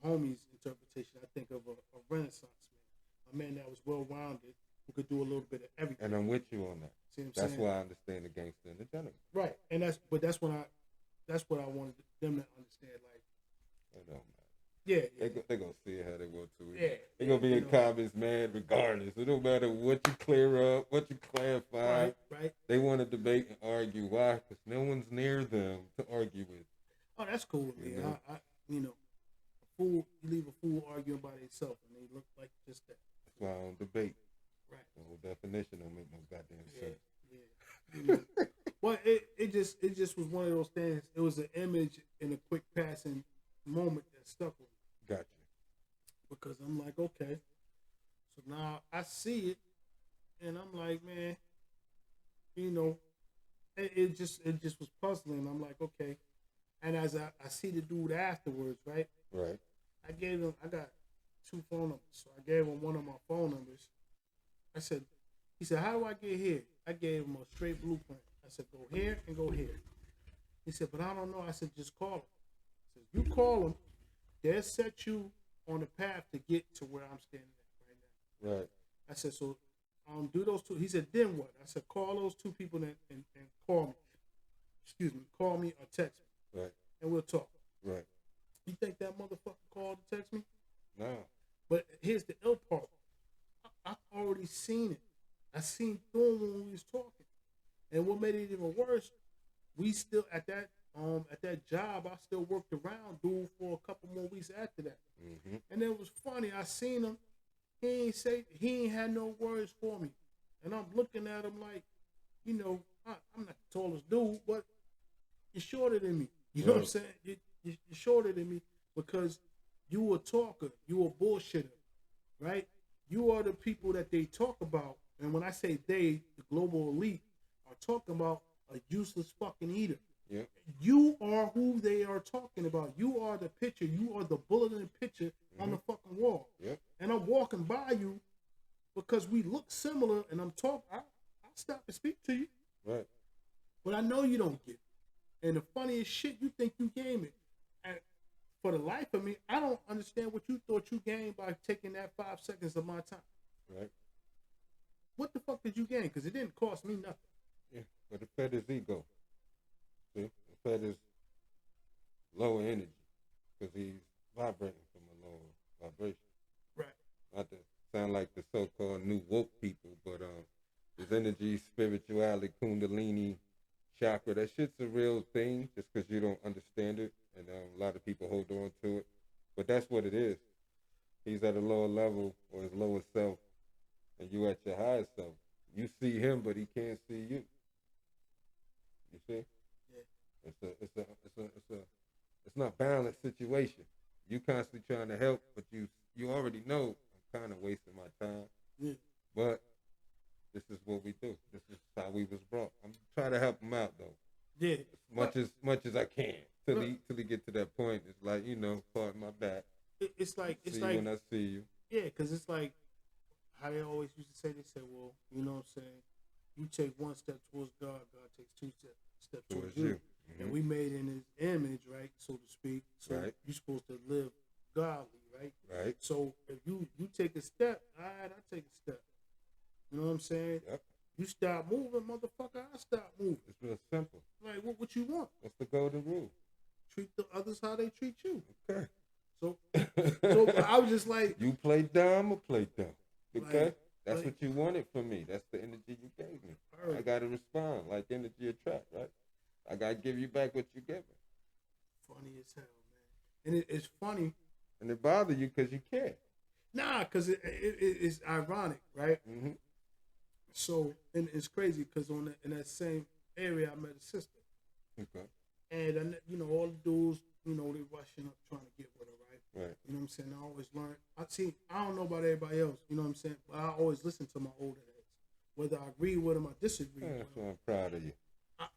homie's interpretation. I think of a Renaissance man, a man that was well-rounded, who could do a little bit of everything. And I'm with you on that. See what I'm that's saying? why I understand the gangster and the gentleman. Right, and that's what I wanted them to understand. Like, it don't matter. Yeah. They gonna see it how they want to. Yeah. They gonna be in comments, man, regardless. It don't matter what you clear up, what you clarify. Right. They want to debate and argue. Why? Because no one's near them to argue with. Oh, that's cool with me. I you know, you leave a fool arguing by themselves, and they look like just that. That's why I don't debate. Right. The whole definition don't make no goddamn sense. Yeah. You know, but it just was one of those things. It was an image in a quick passing moment that stuck with me. Gotcha. Because I'm like, okay. So now I see it, and I'm like, man, you know, it it just was puzzling. I'm like, okay. And as I see the dude afterwards, right? Right. I got 2 phone numbers. So I gave him one of my phone numbers. He said, how do I get here? I gave him a straight blueprint. I said, go here and go here. He said, but I don't know. I said, just call him. I said, you call him, they'll set you on the path to get to where I'm standing at right now. Right. I said, so do those 2. He said, then what? I said, call those 2 people and call me. Excuse me, call me or text me. Right. And we'll talk. Right. You think that motherfucker called to text me? No. But here's the ill part. I've already seen it. I seen through him when we was talking. And what made it even worse, we still at that job, I still worked around dude for a couple more weeks after that. Mm-hmm. And it was funny. I seen him. He ain't had no words for me. And I'm looking at him like, you know, I'm not the tallest dude, but you're shorter than me. You know what I'm saying? You're shorter than me because you a talker. You a bullshitter, right? You are the people that they talk about. And when I say they, the global elite, are talking about a useless fucking eater. Yeah. You are who they are talking about. You are the picture. You are the bullet in the picture on the fucking wall. Yep. And I'm walking by you because we look similar, and I'm talking. I stop and speak to you. Right. But I know you don't get it. And the funniest shit, you think you game it. And for the life of me, I don't understand what you thought you gained by taking that 5 seconds of my time. Right. What the fuck did you gain? Because it didn't cost me nothing. Yeah. But it fed his ego. See? It fed his lower energy because he's vibrating from a lower vibration. Right. Not to sound like the so-called new woke people, but his energy, spirituality, kundalini, chakra, that shit's a real thing just because you don't understand it. And a lot of people hold on to it. But that's what it is. He's at a lower level or his lower self, and you at your higher self. You see him, but he can't see you. You see? Yeah. It's not balanced situation. You constantly trying to help, but you already know I'm kind of wasting my time. Yeah. But this is what we do. This is how we was brought. I'm trying to help him out though. Yeah. As much as I can till he get to that point. It's like, you know, pardon my back. It's like see you when I see you. Yeah, because it's like how they always used to say. They say, well, you know what I'm saying? You take 1 step towards God, God takes 2 steps towards you. Mm-hmm. And we made in His image, right, so to speak. So you're supposed to live godly, right? Right. So if you take a step, all right, I take a step. You know what I'm saying? Yep. You stop moving, motherfucker, I stop moving. It's real simple. Like, what you want? What's the golden rule? Treat the others how they treat you. Okay. So I was just like, you play dumb or play dumb. Okay? Like, that's what you wanted from me. That's the energy you gave me. Right. I got to respond like energy attract, right? I got to give you back what you give me. Funny as hell, man. And it's funny. And it bothers you because you care. Nah, because it's ironic, right? Mm-hmm. So, and it's crazy because in that same area, I met a sister. Okay. And, you know, all the dudes, you know, they rushing up trying to get with her, right? Right. You know what I'm saying? I always learn. I don't know about everybody else, you know what I'm saying? But I always listen to my older heads. Whether I agree with them or disagree with them. So I'm proud of you.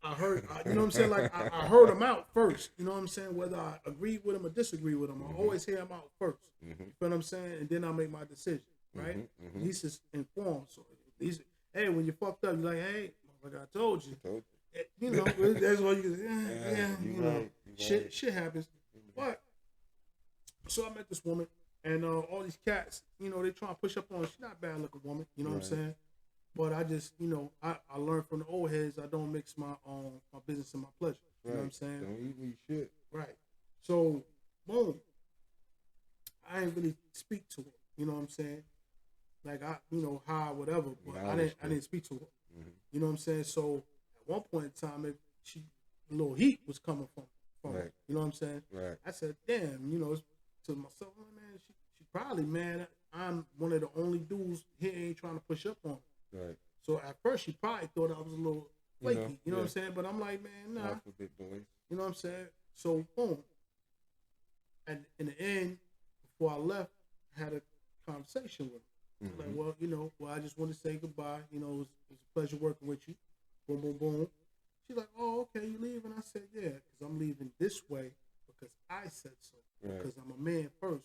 I heard, you know what I'm saying? Like, I heard them out first. You know what I'm saying? Whether I agree with them or disagree with them, I always hear them out first. Mm-hmm. You know what I'm saying? And then I make my decision, right? Mm-hmm. At least it's informed. So, hey, when you fucked up, you're like, hey, like I told you. You know, that's all you can say. You know, shit happens. But, so I met this woman, and all these cats, you know, they trying to push up on her. She's not a bad looking woman, you know what I'm saying? But I just, you know, I learned from the old heads, I don't mix my business and my pleasure. You know what I'm saying? Don't eat shit. Right. So, boom. I didn't really speak to her. You know what I'm saying? Like, you know, high, whatever. But I didn't speak to her. Mm-hmm. You know what I'm saying? So, at one point in time, a little heat was coming from her. You know what I'm saying? Right. I said, damn, you know, to myself, man, she probably, man, I'm one of the only dudes here ain't trying to push up on her. Right. So at first she probably thought I was a little flaky, you know what I'm saying? But I'm like, man, nah. Big boys. You know what I'm saying? So boom. And in the end, before I left, I had a conversation with her. Mm-hmm. Like, well, you know, I just want to say goodbye. You know, it was a pleasure working with you. Boom, boom, boom. She's like, oh, okay, you leaving? I said, yeah, because I'm leaving this way because I said so. Right. Because I'm a man first.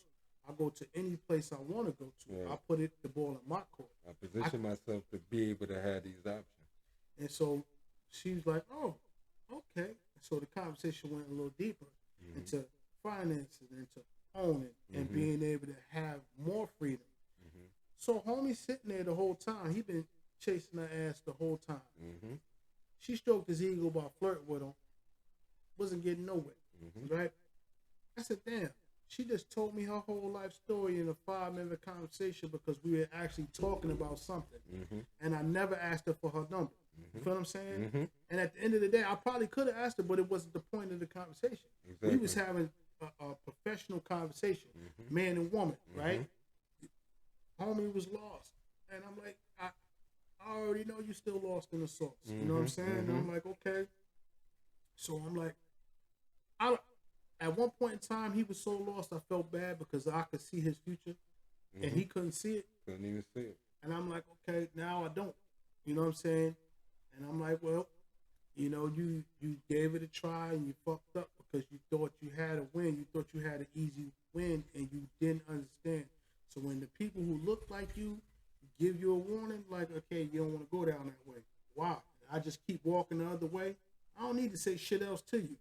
I go to any place I want to go to. Right. I put the ball in my court. I position myself to be able to have these options. And so she was like, oh, okay. So the conversation went a little deeper into finances, into owning, and being able to have more freedom. So homie sitting there the whole time. He been chasing her ass the whole time. She stroked his ego by flirting with him. Wasn't getting nowhere. Right? I said, damn. She just told me her whole life story in a 5-minute conversation because we were actually talking about something. And I never asked her for her number. You feel what I'm saying? And at the end of the day, I probably could have asked her, but it wasn't the point of the conversation. Exactly. We was having a professional conversation, man and woman, right? Homie was lost. And I'm like, I already know you still lost in the sauce. You know what I'm saying? And I'm like, okay. So I'm like, at one point in time, he was so lost, I felt bad because I could see his future, and he couldn't see it. Couldn't even see it. And I'm like, okay, now I don't. You know what I'm saying? And I'm like, well, you know, you gave it a try, and you fucked up because you thought you had a win. You thought you had an easy win, and you didn't understand. So when the people who look like you give you a warning, like, okay, you don't want to go down that way. Why? I just keep walking the other way. I don't need to say shit else to you.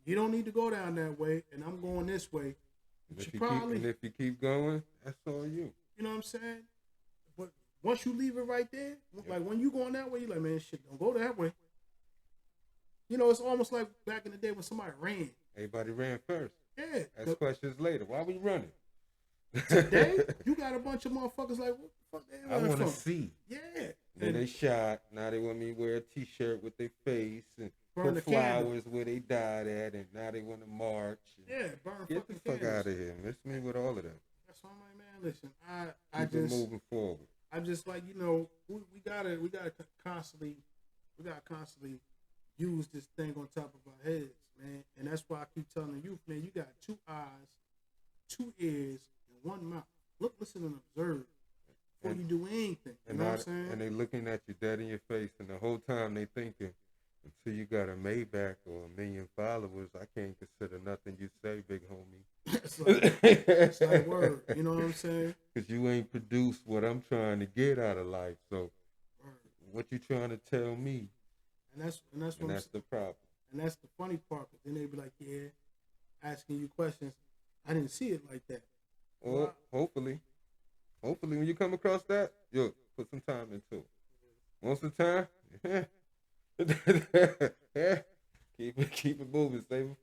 You don't need to go down that way, and I'm going this way. And if you keep going, that's all you. You know what I'm saying? But once you leave it right there, like when you going that way, you're like, man, shit, don't go that way. You know, it's almost like back in the day when somebody ran. Everybody ran first. Yeah. Ask questions later. Why we running? Today, you got a bunch of motherfuckers like, what the fuck they running I want to from? see. Yeah. Then they shot. Now they want me to wear a T-shirt with their face and burn put the flowers candle. where they died at, and now they want to march. Yeah, burn Get the fucking fuck candles. out of here. Miss me with all of them. That's why I'm like, man, listen, I Keep it just moving forward. I just like, you know, we gotta constantly use this thing on top of our heads, man. And that's why I keep telling the youth, man, you got 2 eyes, 2 ears, and 1 mouth. Look, listen, and observe before you do anything. You know what I'm saying? And they looking at you dead in your face, and the whole time they thinking, until you got a Maybach or 1 million followers, I can't consider nothing you say, big homie. it's like word. You know what I'm saying? Because you ain't produced what I'm trying to get out of life. So what you trying to tell me? And that's the problem. And that's the funny part. Because then they be like, yeah, asking you questions. I didn't see it like that. Or hopefully when you come across that, yo, put some time into it. Want some time? keep it moving. Save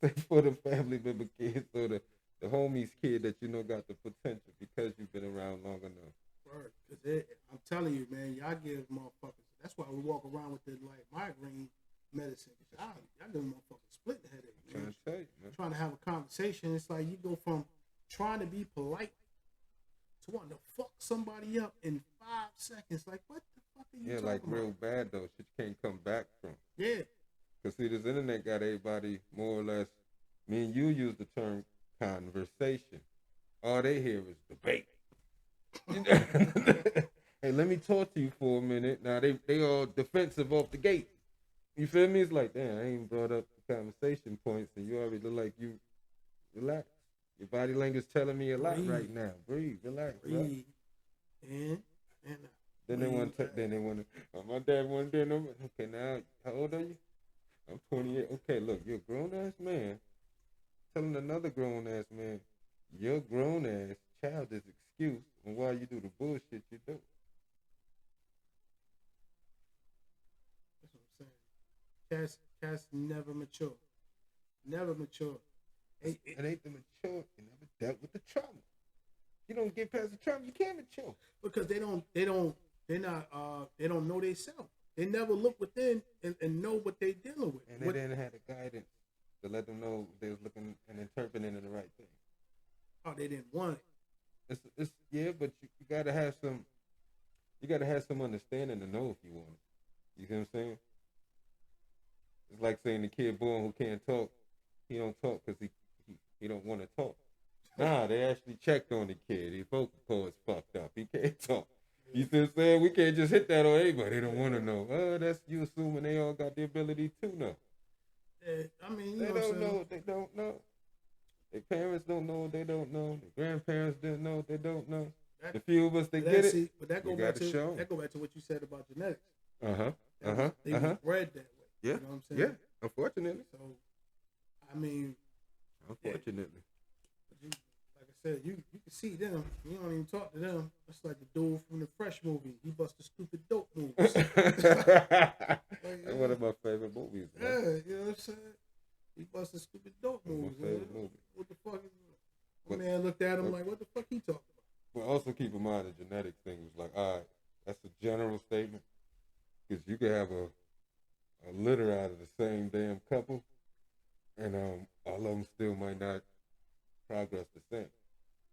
it for the family member kids or the homies kid that you know got the potential because you've been around long enough. Right, because I'm telling you, man, y'all give motherfuckers. That's why we walk around with the like migraine medicine. Y'all give motherfuckers split the headache. Man. Trying to tell you, man. Trying to have a conversation. It's like you go from trying to be polite to wanting to fuck somebody up in 5 seconds. Like, what the fuck are you talking like about? real bad though. Shit you can't come back from. Yeah. Because see, this internet got everybody more or less. Me and you use the term conversation. All they hear is debate. Hey, let me talk to you for a minute. Now they all defensive off the gate. You feel me? It's like, damn, I ain't brought up the conversation points, and you already look like you relax. Your body language telling me a lot right now. Breathe, relax. Breathe. And then they want to. My dad wanted to know. Okay, now how old are you? I'm 28. Okay, look, you're a grown ass man telling another grown ass man your grown ass childish excuse on why you do the bullshit you do. That's what I'm saying. Cats never mature. Never mature. It ain't the mature. You never dealt with the trauma. You don't get past the trauma, you can't mature. Because they don't know themselves. They never look within and know what they dealing with. And they didn't have the guidance to let them know they was looking and interpreting the right thing. Oh, they didn't want it. It's yeah, but you gotta have some understanding to know if you want it. You see what I'm saying? It's like saying the kid born who can't talk, he don't talk because he don't want to talk. Nah, they actually checked on the kid. His vocal cords fucked up. He can't talk. You see what I'm saying? We can't just hit that on everybody. They don't want to know. That's you assuming they all got the ability to know. Yeah, I mean, They don't know what they don't know. Their parents don't know what they don't know. Their grandparents didn't know what they don't know. The few of us that get it, but that we go got back to show. That go back to what you said about genetics. They Uh-huh. was bred that way. Yeah. You know what I'm saying? Yeah. Unfortunately. So, I mean, unfortunately. Yeah. Like I said, you can see them. You don't even talk to them. That's like the dude from the Fresh movie. He busts the stupid dope moves. That's one of my favorite movies. Man. Yeah, you know what I'm saying? He busts the stupid dope moves. My favorite movie. What the fuck is that? My man looked at him like, what the fuck he talking about? But also keep in mind the genetics thing was like, all right, that's a general statement. Because you could have a litter out of the same damn couple, and all of them still might not progress the same.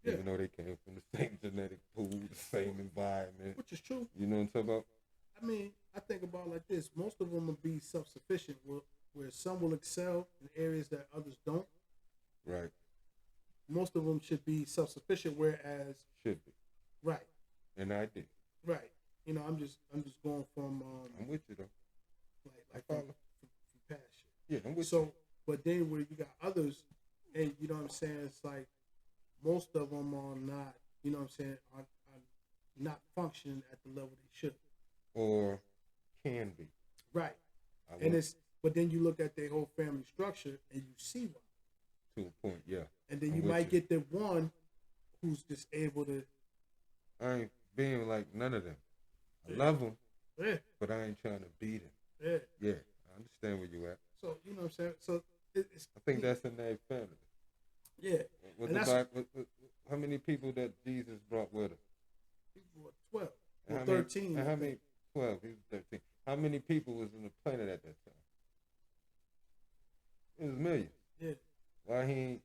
Yeah. Even though they came from the same genetic pool, the same environment. Which is true. You know what I'm talking about? I mean, I think about it like this. Most of them will be self-sufficient, where some will excel in areas that others don't. Right. Most of them should be self-sufficient, whereas... Should be. Right. And I did. Right. You know, I'm just going from... I'm with you, though. Like from past shit. Yeah, I'm with you. So, but then where you got others, and you know what I'm saying, it's like most of them are not, you know what I'm saying, are not functioning at the level they should. Or can be. Right. But then you look at their whole family structure and you see why. To a point, yeah. And then you might get the one who's just able to. I ain't being like none of them. I love them, but I ain't trying to beat them. Yeah. Yeah, I understand where you at. So, you know what I'm saying? So I think that's in their family. Yeah. How many people that Jesus brought with him? People were 12. 13. How many? 12. He was 13. How many people was on the planet at that time? It was millions. Yeah. Why he ain't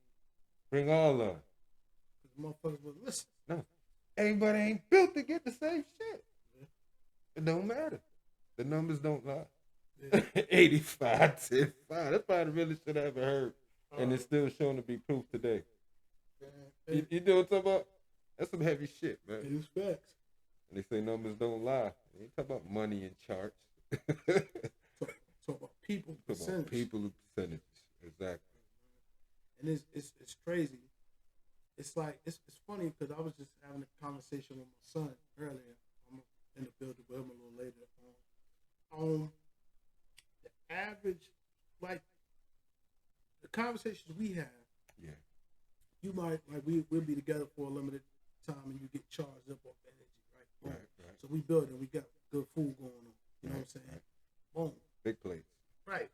bring all of them? Because motherfuckers would listen. No. Everybody ain't built to get the same shit. Yeah. It don't matter. The numbers don't lie. Yeah. 85, 10, 5. That's probably the realest shit I ever heard. And it's still shown to be proof today. You know what I'm talking about? That's some heavy shit, man. It is facts. And they say numbers don't lie. They ain't talk about money and charts. talk about people percentage. Talk about people and percentage. Exactly. And it's crazy. It's like it's funny because I was just having a conversation with my son earlier. I'm in the building with him a little later. The average, like the conversations we have. Yeah. You might we'll be together for a limited time and you get charged up off energy, right? Right. So we build it. We got good food going on. You know what I'm saying? Right. Boom. Big plates. Right.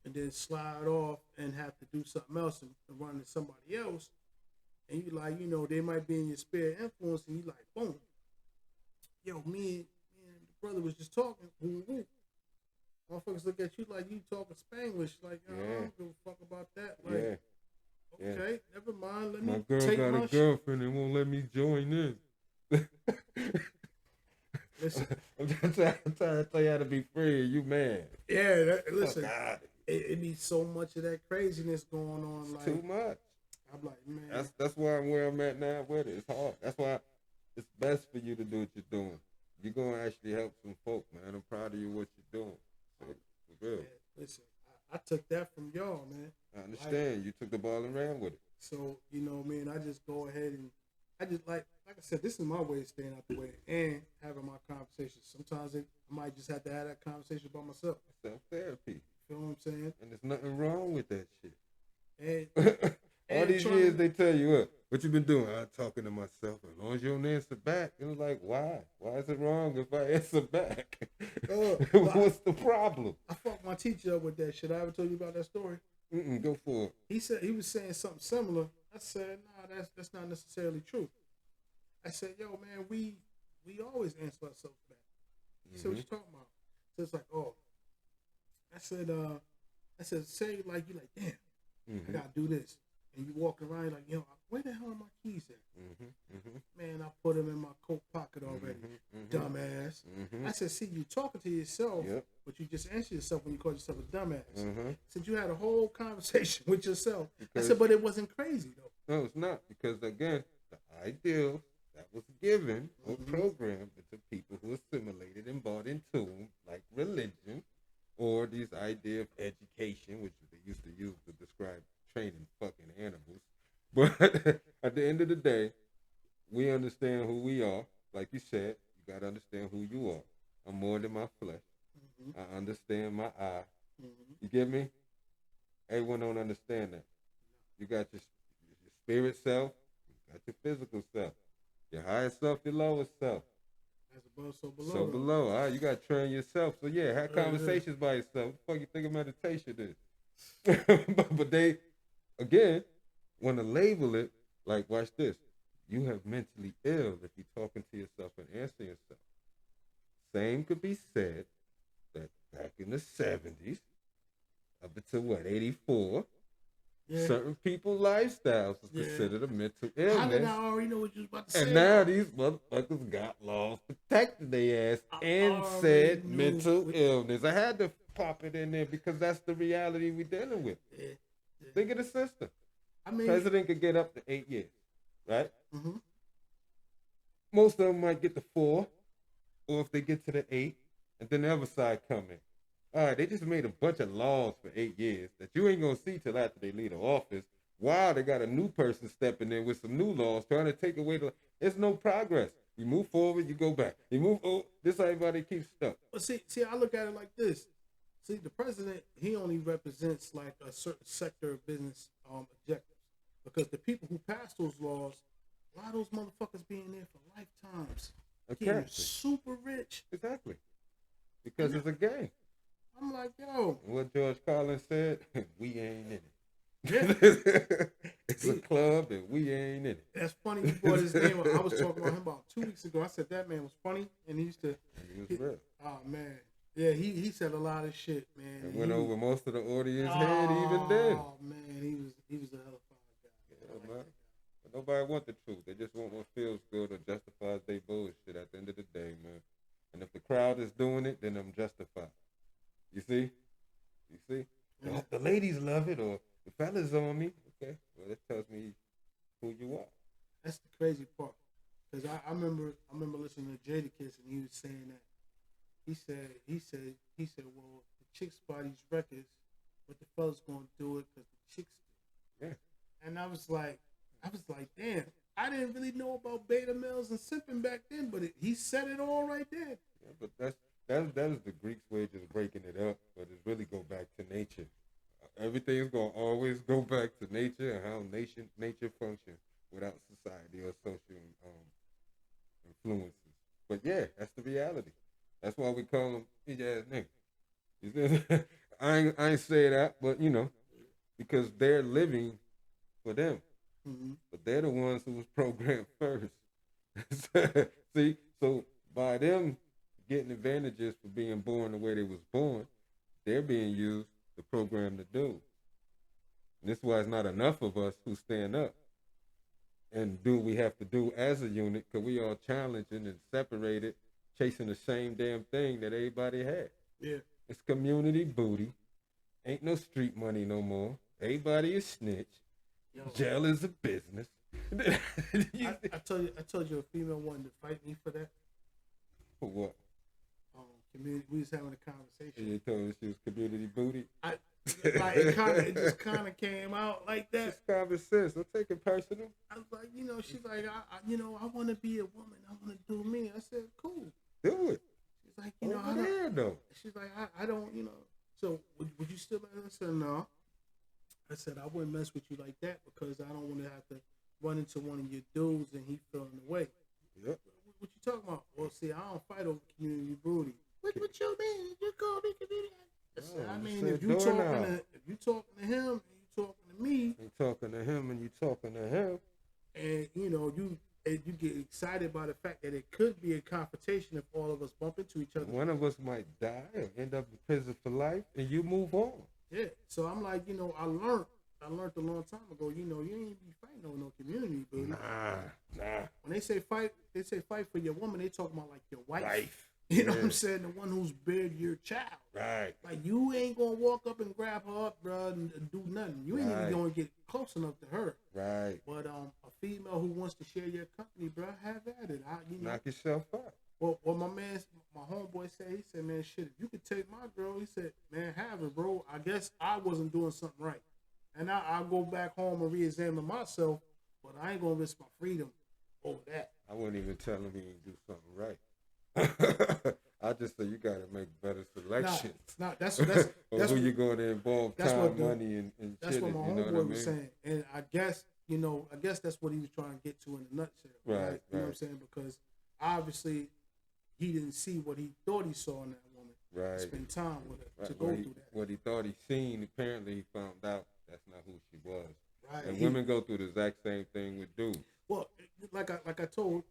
And then slide off and have to do something else and run to somebody else. And you like, you know, they might be in your spare influence and you like, boom. Yo, me and the brother was just talking. Woo-woo. Motherfuckers look at you like you talking Spanglish. Like, I don't give a fuck about that. Like, okay, never mind. Let me my girl take got a girlfriend and won't let me join in. Listen, I'm trying to tell you how to be free. You mad? Yeah, listen. It needs so much of that craziness going on. It's like too much. I'm like, man. That's why I'm where I'm at now with it. It's hard. That's why it's best for you to do what you're doing. You're gonna actually help some folk, man. I'm proud of you what you're doing. So, for real. Man, listen, I took that from y'all, man. I understand. You took the ball and ran with it. So, you know, man, I just go ahead and I just like I said, this is my way of staying out the way and having my conversations. Sometimes I might just have to have that conversation by myself. Self-therapy. You know what I'm saying? And there's nothing wrong with that shit. And all these years they tell you, what you been doing? I'm talking to myself. As long as you don't answer back. It was like, why? Why is it wrong if I answer back? What's the problem? I fucked my teacher up with that shit. I ever told you about that story? Go for it. He said he was saying something similar. I said, nah, that's not necessarily true. I said, yo, man, we always answer ourselves back. He said, what you talking about? So it's like, oh. I said, say like you like, damn, I gotta do this. And you walk around like, yo, where the hell are my keys at? Man, I put them in my coat pocket already. Dumbass. I said, see, you talking to yourself, but you just answer yourself when you call yourself a dumbass. Since you had a whole conversation with yourself. Because I said, but it wasn't crazy though. No, it's not. Because again, the ideal that was given or programmed into people who assimilated and bought into them, like religion or this idea of education, which they used to use to describe training fucking animals. But at the end of the day, we understand who we are. Like you said, you got to understand who you are. I'm more than my flesh. I understand my eye. You get me? Everyone don't understand that. You got your spirit self, you got your physical self, your higher self, your lower self. As above, so below. So below, all right, you got to train yourself. So yeah, have conversations by yourself. What the fuck you think of meditation is? but they, again, want to label it like, watch this. You have mentally ill if you're talking to yourself and answering yourself. Same could be said that back in the 70s, up until what, 84, certain people's lifestyles was considered a mental illness. How did I already know what you was about to say? And now these motherfuckers got laws protecting their ass and said mental illness. I had to pop it in there because that's the reality we're dealing with. Think of the system. I mean, president could get up to 8 years, right? Mm-hmm. Most of them might get to 4, or if they get to the 8, and then the other side come in. All right, they just made a bunch of laws for 8 years that you ain't gonna see till after they leave the office. Wow, they got a new person stepping in with some new laws trying to take away the. It's no progress. You move forward, you go back. You move. Oh, this everybody keeps stuck. But see, I look at it like this. See, the president, he only represents like a certain sector of business objectives, because the people who pass those laws, a lot of those motherfuckers being there for lifetimes, getting super rich. Exactly, because it's a game. I'm like, yo. What George Carlin said, we ain't in it. Yeah. It's a club and we ain't in it. That's funny you brought his name up. I was talking about him about 2 weeks ago. I said that man was funny, and he used to. He was real. Oh man, yeah, he said a lot of shit, man. And went over most of the audience head even then. Oh man, he was a hell of a guy. Yeah, man. But nobody want the truth. They just want what feels good or justifies their bullshit at the end of the day, man. And if the crowd is doing it, then I'm justified. You see? Yeah. The ladies love it, or the fellas on me. Okay, well, that tells me who you are. That's the crazy part, because I remember listening to Jadakiss, and he was saying that he said, well, the chicks buy these records, but the fellas gonna do it because the chicks do. Yeah. And I was like, damn, I didn't really know about beta males and simping back then, but he said it all right there. Yeah, but that is the Greeks' way of just breaking it up, but it really go back to nature. Everything's gonna always go back to nature and how nature functions without society or social influences. But yeah, that's the reality. That's why we call them bitch ass niggas. I ain't say that, but you know, because they're living for them. Mm-hmm. But they're the ones who was programmed first. See, so by them getting advantages for being born the way they was born, they're being used to program the dude. And this is why it's not enough of us who stand up and do what we have to do as a unit, because we all challenging and separated, chasing the same damn thing that everybody had. Yeah. It's community booty. Ain't no street money no more. Everybody is snitch. Yo. Jail is a business. I told you a female wanted to fight me for that. For what? Community. We was having a conversation. You told her she was community booty. It just kind of came out like that. It's common sense. Don't take it personal. I was like, she's like, I want to be a woman. I want to do me. I said, cool. Do it. She's like, Over there, though. She's like, I don't, So would you still? I said, no. I said, I wouldn't mess with you like that because I don't want to have to run into one of your dudes and he feeling the way. Yep. What you talking about? Well, see, I don't fight over community booty. What you mean? You call me community? I mean, if you talking to him and you talking to me, you talking to him and you talking to him, and you get excited by the fact that it could be a confrontation if all of us bump into each other. One of us might die or end up in prison for life, and you move on. Yeah. So I'm like, I learned a long time ago. You ain't be fighting over no community, booty. Nah. When they say fight for your woman, they talking about like your wife. You know what I'm saying? The one who's bared your child. Right. Like, you ain't gonna walk up and grab her up, bro, and do nothing. You ain't even gonna get close enough to her. Right. But a female who wants to share your company, bro, have at it. Knock yourself out. Well, my homeboy said, he said, man, shit, if you could take my girl, he said, man, have it, bro. I guess I wasn't doing something right. And now I'll go back home and re-examine myself, but I ain't gonna risk my freedom over that. I wouldn't even tell him he ain't do something right. I just say you gotta make better selections. That's who you going to involve time, money, and that's shit. That's what my homeboy was saying. And I guess that's what he was trying to get to in a nutshell. Right? You know what I'm saying? Because obviously he didn't see what he thought he saw in that woman. Right. Spend time with her to go through that. What he thought he seen, apparently he found out that's not who she was. Right. And women go through the exact same thing with dudes. Well, I told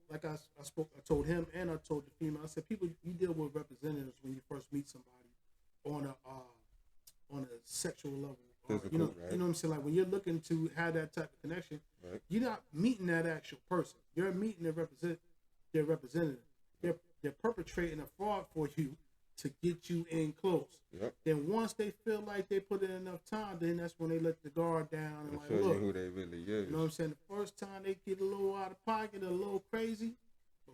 him and I told the female. I said, people, you deal with representatives when you first meet somebody on a sexual level. Physical, you know, right? You know what I'm saying? Like, when you're looking to have that type of connection, right, you're not meeting that actual person. You're meeting their representative. They're perpetrating a fraud for you to get you in close. Yep. Then once they feel like they put in enough time, then that's when they let the guard down and show you who they really is. You know what I'm saying? The first time they get a little out of pocket, a little crazy,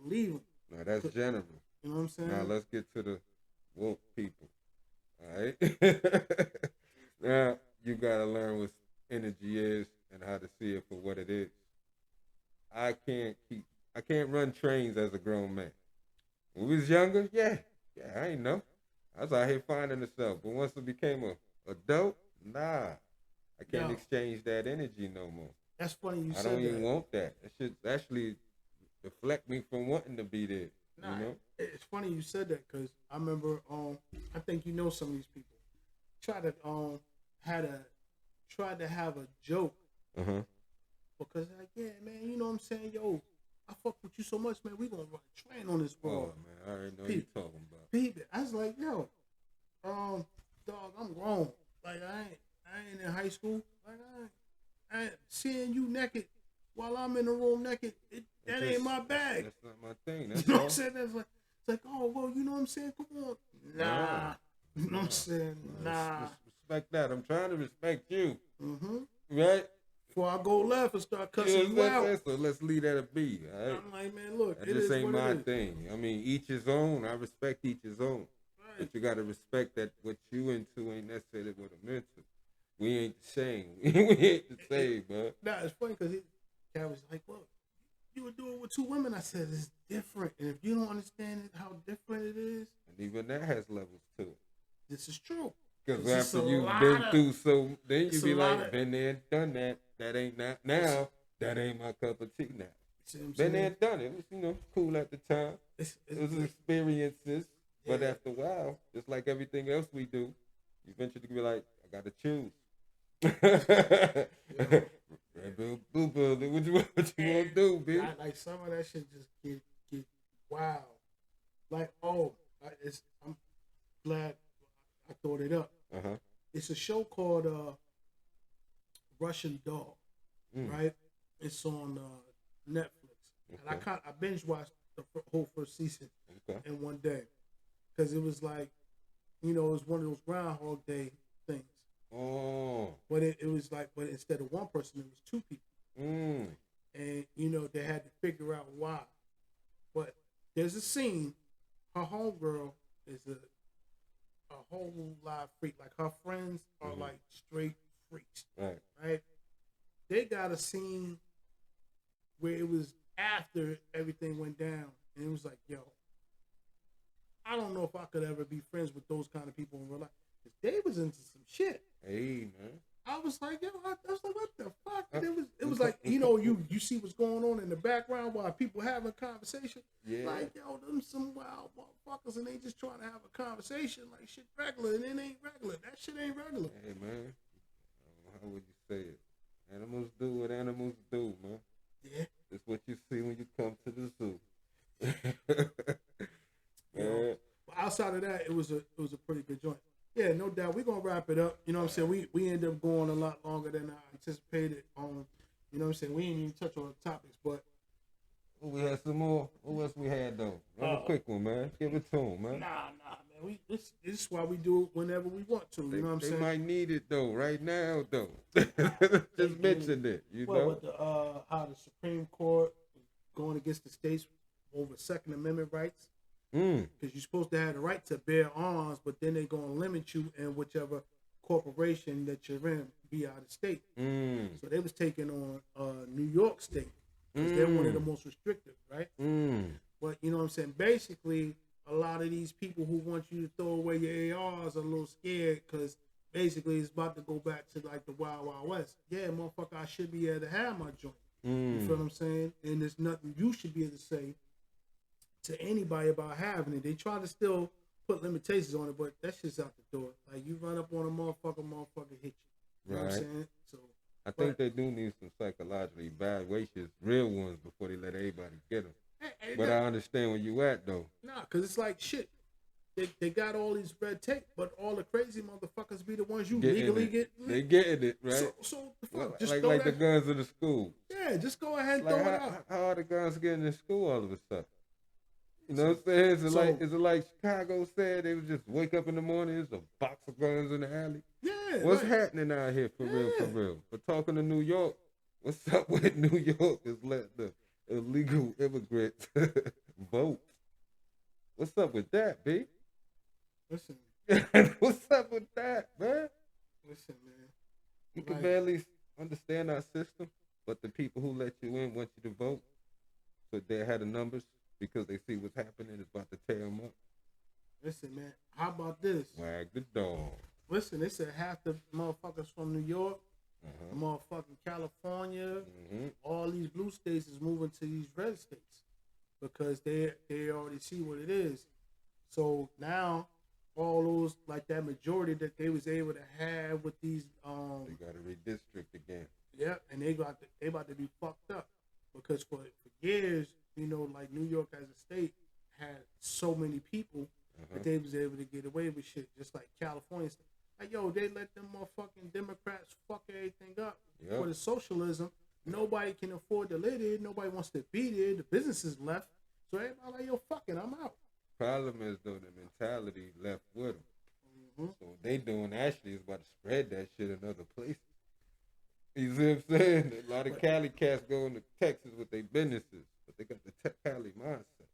believe them. Now that's general. You know what I'm saying? Now let's get to the woke people. All right. Now you gotta learn what energy is and how to see it for what it is. I can't run trains as a grown man. When we was younger, yeah, I ain't know. I was out here finding myself. But once I became a adult, nah. I can't exchange that energy no more. That's funny you said that. I don't even want that. That should actually deflect me from wanting to be there. Nah, you know? It's funny you said that because I remember, I think you know some of these people. Tried to have a joke. Uh-huh. Because like, yeah, man, you know what I'm saying? Yo, I fuck with you so much, man. We gonna run a train on this road. Oh man, I already know what you're talking about. People, I was like, yo, dog, I'm grown. Like I ain't in high school. Like I ain't seeing you naked while I'm in the room naked. That ain't my bag. That's not my thing. That's you know what I'm saying? That's like, it's like, oh well, you know what I'm saying? Come on, nah. You know what I'm saying? Nah. Respect that. I'm trying to respect you. Mm-hmm. Right. Before I go left and start cussing you out. So let's leave that a be. All right? I'm like, man, look, this ain't my thing. I mean, each his own. I respect each his own. Right. But you got to respect that what you into ain't necessarily what I'm into. We ain't the same. We ain't the same, man. Nah, it's funny because Cat was like, look, you would do it with two women. I said, it's different. And if you don't understand how different it is. And even that has levels to it. This is true. Because after you've been through then you be like, been there and done that. That ain't not now. That ain't my cup of tea now. Been there and done it. It was, cool at the time. It was experiences. Yeah. But after a while, just like everything else we do, you eventually be like, I got to choose. Red Bill, Blue Bill, what you want to do, bitch? Like some of that shit just get wild. Like, I'm glad I thought it up. Uh-huh. It's a show called Russian Doll, right? It's on Netflix. Okay. And I binge watched the whole first season in one day because it was like, it was one of those Groundhog Day things. Oh. But it was like, but instead of one person, it was two people. Mm. And, they had to figure out why. But there's a scene, her homegirl is a whole live freak. Like, her friends are like straight freaks. Right? They got a scene where it was after everything went down. And it was like, yo, I don't know if I could ever be friends with those kind of people in real life. Because they was into some shit. Hey, man. I was like, yo, I was like, what the fuck? And it was like, you see what's going on in the background while people having a conversation. Yeah. Like, yo, them some wild motherfuckers and they just trying to have a conversation like shit regular and it ain't regular. That shit ain't regular. Hey, man. How would you say it? Animals do what animals do, man. Yeah. It's what you see when you come to the zoo. But outside of that, it was a pretty good joint. Yeah, no doubt. We're gonna wrap it up. You know what I'm saying? We ended up going a lot longer than I anticipated. You know what I'm saying? We didn't even touch on the topics, but We had some more. What else we had though? Run a quick one, man. Give it to them, man. Nah, man. This is why we do it whenever we want to. You know what I'm saying? They might need it though, right now though. Just mention it. You know. With the how the Supreme Court is going against the states over Second Amendment rights. Because you're supposed to have the right to bear arms, but then they're going to limit you in whichever corporation that you're in, be out of state. So they was taking on New York State because they're one of the most restrictive, right? But you know what I'm saying? Basically, a lot of these people who want you to throw away your ARs are a little scared because basically it's about to go back to like the Wild Wild West. Yeah, motherfucker, I should be able to have my joint. You feel what I'm saying? And there's nothing you should be able to say to anybody about having it. They try to still put limitations on it, but that shit's out the door. Like you run up on a motherfucker hit you. You know what I'm saying? So I think they do need some psychological evaluations, real ones, before they let everybody get them. But I understand where you at though. Nah, cause it's like shit. They got all these red tape, but all the crazy motherfuckers be the ones you legally get. They getting it, right? So the fuck, just like the guns in the school. Yeah, just go ahead and throw it out. How are the guns getting in school all of a sudden? You know what I'm saying? Is it like Chicago said they would just wake up in the morning, there's a box of guns in the alley? Yeah. What's happening out here for real? But talking to New York, what's up with New York is let the illegal immigrants vote. What's up with that, B? Listen. What's up with that, man? Listen, man. You can barely understand our system, but the people who let you in want you to vote. So they had the numbers because they see what's happening. It's about to tear them up. Listen, man. How about this? Wag the dog. Listen, they said half the motherfuckers from New York, motherfucking California, all these blue states is moving to these red states because they already see what it is. So now all those, like that majority that they was able to have with these they got to redistrict again. Yeah, and they about to be fucked up because for years, you know, like New York as a state had so many people that they was able to get away with shit, just like California. Like, yo, they let them motherfucking Democrats fuck everything up for the socialism. Nobody can afford to live there. Nobody wants to be there. The businesses left. So everybody like, yo, fuck it, I'm out. Problem is, though, the mentality left with them. So what they doing actually is about to spread that shit in other places. You see what I'm saying? A lot of Cali cats going to Texas with their businesses, but they got the Cali mindset.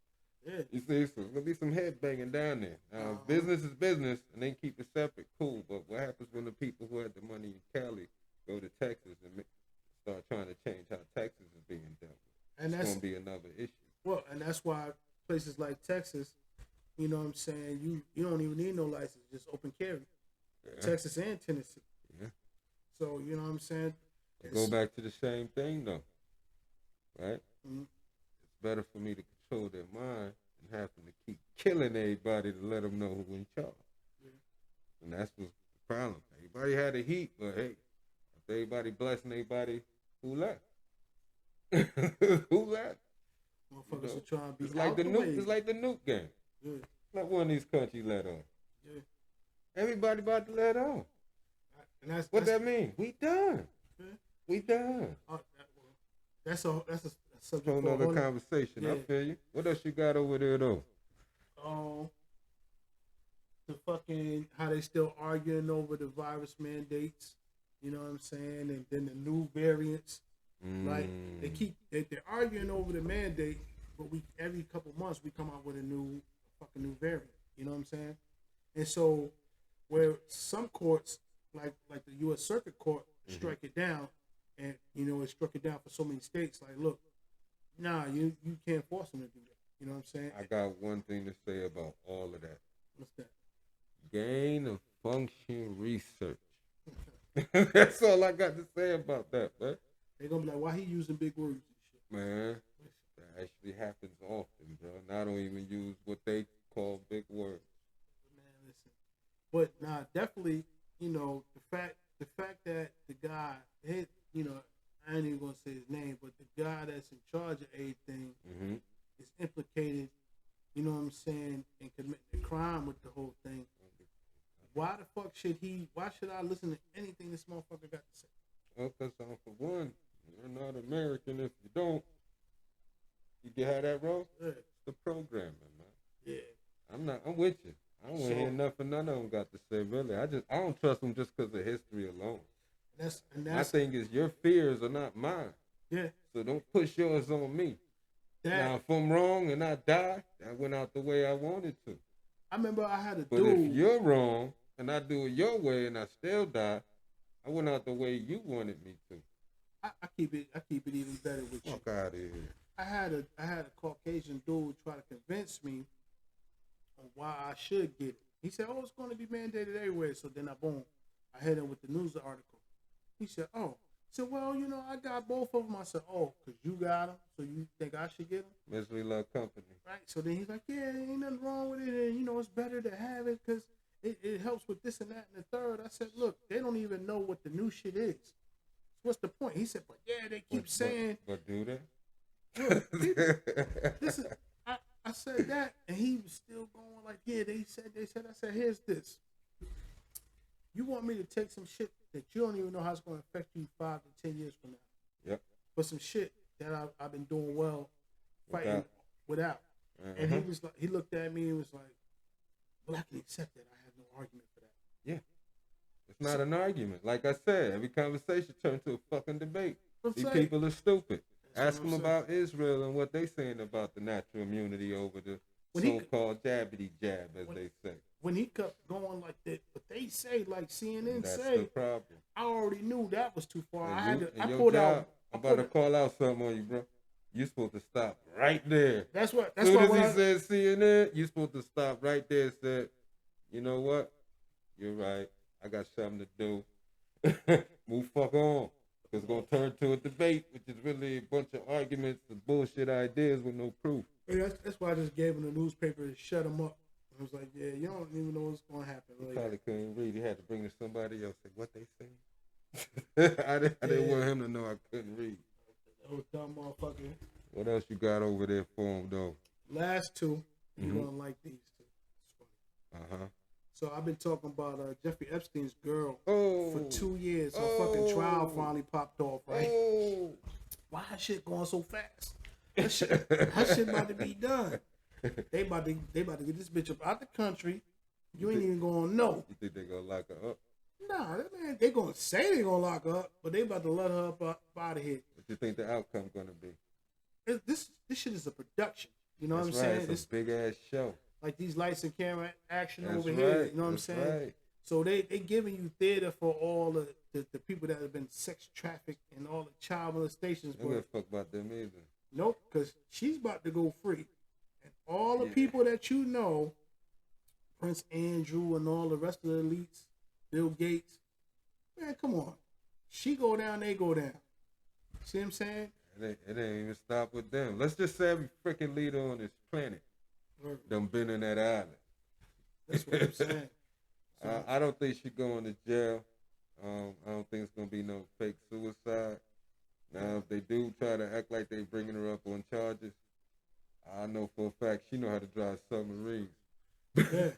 Yeah. You see, so there's going to be some head banging down there. Now, business is business, and they keep it separate, cool. But what happens when the people who had the money in Cali go to Texas and start trying to change how Texas is being dealt with? And that's going to be another issue. Well, and that's why places like Texas, you know what I'm saying, you don't even need no license, just open carry. Texas and Tennessee. Yeah. So, you know what I'm saying? Go back to the same thing, though. Right? It's better for me to control their mind than having to keep killing everybody to let them know who's in charge. Yeah. And that's what's the problem. Everybody had a heat, but hey, if everybody blessing everybody, who left? Who left? Motherfuckers are trying to be it's like the nuke. It's like the nuke game. Yeah. Let one of these countries let on. Yeah. Everybody about to let on. And what that mean? We done. Yeah. We done. That's a subject for another conversation. Yeah. I feel you. What else you got over there though? The fucking how they still arguing over the virus mandates. You know what I'm saying? And then the new variants. Like they're arguing over the mandate, but every couple months we come out with a new variant. You know what I'm saying? And so where some courts like the U.S. Circuit Court strike it down, and you know it struck it down for so many states. Like, look, nah, you can't force them to do that. You know what I'm saying? I got one thing to say about all of that. What's that? Gain of function research. That's all I got to say about that, man. They're gonna be like, why he using big words and shit? Man, that actually happens often, bro. And I don't even use what they call big words. Man, listen. But nah, definitely, you know, the fact that the guy, you know, I ain't even gonna say his name, but the guy that's in charge of everything is implicated, you know what I'm saying, in committing a crime with the whole thing. Why the fuck why should I listen to anything this motherfucker got to say? Well, because for one, you're not American if you don't. You get how that roll? Yeah. It's the programming, man. Yeah. I'm with you. I don't want to hear nothing none of them got to say, really. I don't trust them just because of history alone. My thing is, your fears are not mine. Yeah. So don't push yours on me. Now, if I'm wrong and I die, that went out the way I wanted to. I remember I had a dude. But if you're wrong and I do it your way and I still die, I went out the way you wanted me to. I keep it even better with you. Fuck out of here. I had a Caucasian dude try to convince me on why I should get it. He said, "Oh, it's going to be mandated everywhere." So then I hit him with the news article. He said, "Oh." I said, "Well, I got both of them." I said, "Oh, because you got them, so you think I should get them?" Misery love company. Right. So then he's like, "Yeah, ain't nothing wrong with it, and it's better to have it because it helps with this and that and the third." I said, "Look, they don't even know what the new shit is. So what's the point?" He said, "But yeah, they keep saying." But do they? Look, this is. I said that, and he was still going like, "Yeah, they said." I said, "Here's this. You want me to take some shit that you don't even know how it's going to affect you 5 to 10 years from now? Yep. But some shit that I've been doing well, fighting without." And he was like, he looked at me and was like, "Well, I can accept that. I have no argument for that." Yeah. It's not an argument. Like I said, every conversation turned to a fucking debate. These people are stupid. Ask them about Israel and what they saying about the natural immunity over the so-called jabbity jab, as they say. When he kept going like that, but they say, like CNN That's say, the problem. I already knew that was too far. I'm about to call out something on you, bro. You're supposed to stop right there. That's why. As soon as he said CNN, you're supposed to stop right there and say, "You know what? You're right. I got something to do. Move fuck on." It's going to turn to a debate, which is really a bunch of arguments and bullshit ideas with no proof. Yeah, that's why I just gave him the newspaper to shut him up. I was like, "Yeah, you don't even know what's going to happen." He probably couldn't read. He had to bring to somebody else. Say, what they say? I didn't want him to know I couldn't read. That was dumb motherfucker. What else you got over there for him, though? Last two. You're going to like these two. It's funny. So I've been talking about Jeffrey Epstein's girl for 2 years. Her fucking trial finally popped off, right? Why is shit going so fast? That shit about to be done. They about to get this bitch up out the country. You ain't even gonna know. You think they gonna lock her up? Nah, man, they gonna say they gonna lock her up, but they about to let her up out of here. What you think the outcome gonna be? This shit is a production. You know what I'm right. saying? It's a big ass show. Like these lights and camera action That's over right. here. You know what I'm saying? Right. So they giving you theater for all the people that have been sex trafficked and all the child molestations. They don't give a fuck about them either. Nope, because she's about to go free. And all the people that you know, Prince Andrew and all the rest of the elites, Bill Gates, man, come on. She go down, they go down. See what I'm saying? It ain't even stop with them. Let's just say every freaking leader on this planet done been in that island. That's what I'm saying. I don't think she going to jail. I don't think it's going to be no fake suicide. Now, if they do try to act like they bringing her up on charges, I know for a fact she know how to drive submarines. Yeah.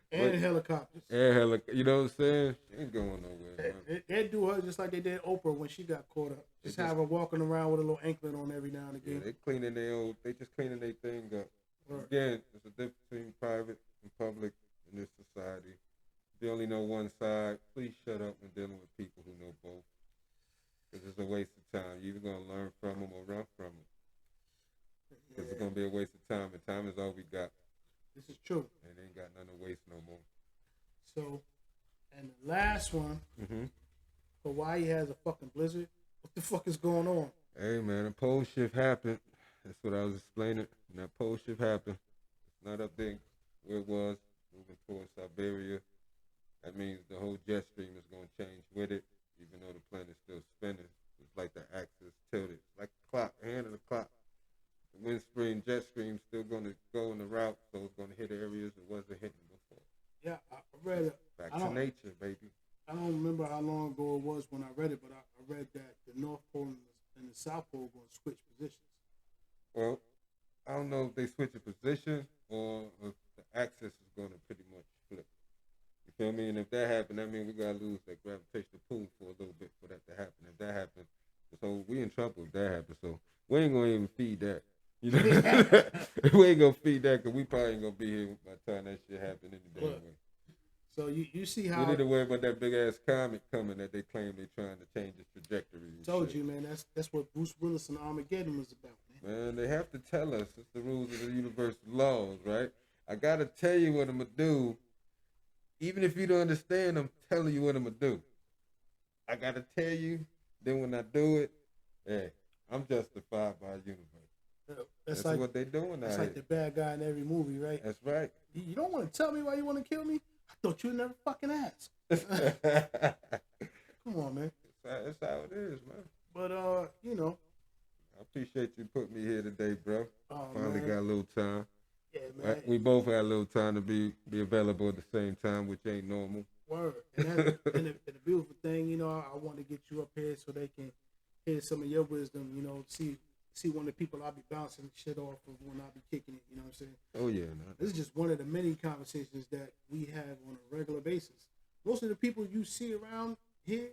And helicopters. You know what I'm saying? She ain't going nowhere. They do her just like they did Oprah when she got caught up. Just have her walking around with a little anklet on every now and again. Yeah, they just cleaning their thing up. Right. Again, there's a difference between private and public in this society. If you only know one side, please shut up when dealing with people who know both. Because it's a waste of time. You're either going to learn from them or run from them. Because it's going to be a waste of time, and time is all we got. This is true. And ain't got nothing to waste no more. So, and the last one, Hawaii has a fucking blizzard. What the fuck is going on? Hey, man, a pole shift happened. That's what I was explaining. And that pole shift happened. It's not up there where it was, moving towards Siberia. That means the whole jet stream is going to change with it, even though the planet's still spinning. It's like the axis tilted. It's like a clock, a hand of the clock. The wind stream, jet stream, still going to go in the route, so it's going to hit areas it wasn't hitting before. Yeah, I read it. Back to nature, baby. I don't remember how long ago it was when I read it, but I read that the North Pole and the South Pole are going to switch positions. Well, I don't know if they switch a position or if the axis is going to pretty much flip. You feel me? And if that happens, that means we got to lose that gravitational pull for a little bit for that to happen. If that happens, so we in trouble if that happens. So we ain't gonna even feed that. You know, we ain't gonna feed that because we probably ain't gonna be here by the time that shit happen any damn way. So you see how we need to worry about that big ass comet coming that they claim they're trying to change its trajectory. Told you, man. That's what Bruce Willis and Armageddon was about, man. Man, they have to tell us. It's the rules of the universal laws, right? I gotta tell you what I'm gonna do. Even if you don't understand, I'm telling you what I'm gonna do. I gotta tell you. Then when I do it, hey, I'm justified by the universe. That's like, what they doing now. That's like the bad guy in every movie, right? That's right. You don't want to tell me why you want to kill me? I thought you'd never fucking ask. Come on, man. That's how it is, man. But you know, I appreciate you putting me here today, bro. Oh, Finally man. got a little time. Yeah, man. We both had a little time to be available at the same time, which ain't normal. Word. And the beautiful thing, you know, I want to get you up here so they can hear some of your wisdom, you know, see one of the people I'll be bouncing shit off of when I'll be kicking it, you know what I'm saying? Oh, yeah. This is just one of the many conversations that we have on a regular basis. Most of the people you see around here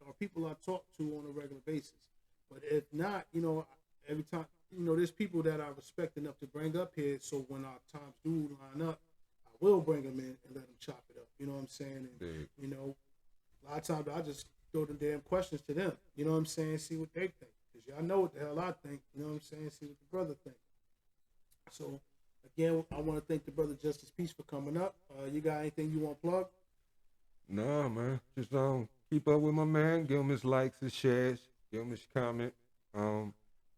are people I talk to on a regular basis. But if not, you know, every time, you know, there's people that I respect enough to bring up here, so when our times do line up, I will bring them in and let them chop it up. You know what I'm saying? And, you know, a lot of times I just throw the damn questions to them. You know what I'm saying? See what they think. Because y'all know what the hell I think. You know what I'm saying? See what the brother think. So, again, I want to thank the brother Justice Peace for coming up. You got anything you want to plug? No, man. Just keep up with my man. Give him his likes, his shares. Give him his comment.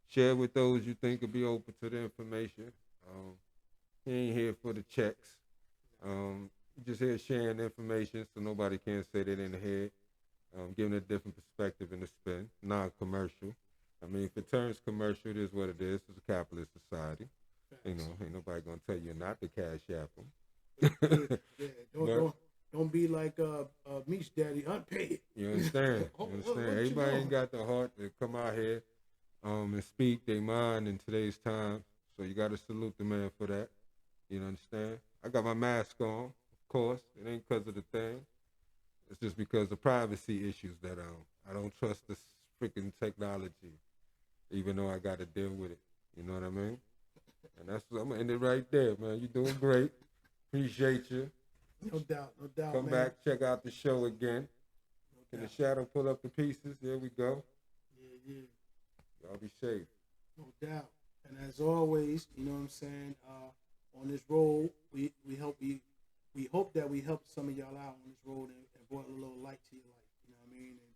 Share with those you think will be open to the information. He ain't here for the checks. Just here sharing information so nobody can say that in the head. Giving a different perspective and a spin. Non-commercial. I mean, if it turns commercial, it is what it is. It's a capitalist society. You know, ain't nobody gonna tell you not to cash app them. Yeah, don't be like Meech Daddy, unpaid. You understand? You understand? Everybody ain't got the heart to come out here and speak their mind in today's time. So you got to salute the man for that. You understand? I got my mask on, of course. It ain't because of the thing. It's just because of privacy issues that I don't trust this freaking technology, even though I got to deal with it. You know what I mean? And I'm gonna end it right there, man. You're doing great. Appreciate you. No doubt, Come man. back, check out the show again. Can the shadow pull up the pieces? There we go. Yeah. Y'all be safe. No doubt. And as always, you know what I'm saying, on this road, we hope that we helped some of y'all out on this road and brought a little light to your life, you know what I mean? And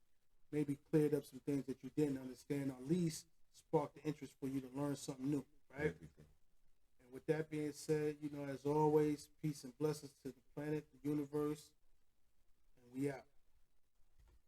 maybe cleared up some things that you didn't understand, or at least sparked the interest for you to learn something new, right? And with that being said, you know, as always, peace and blessings to the planet, the universe, and we out.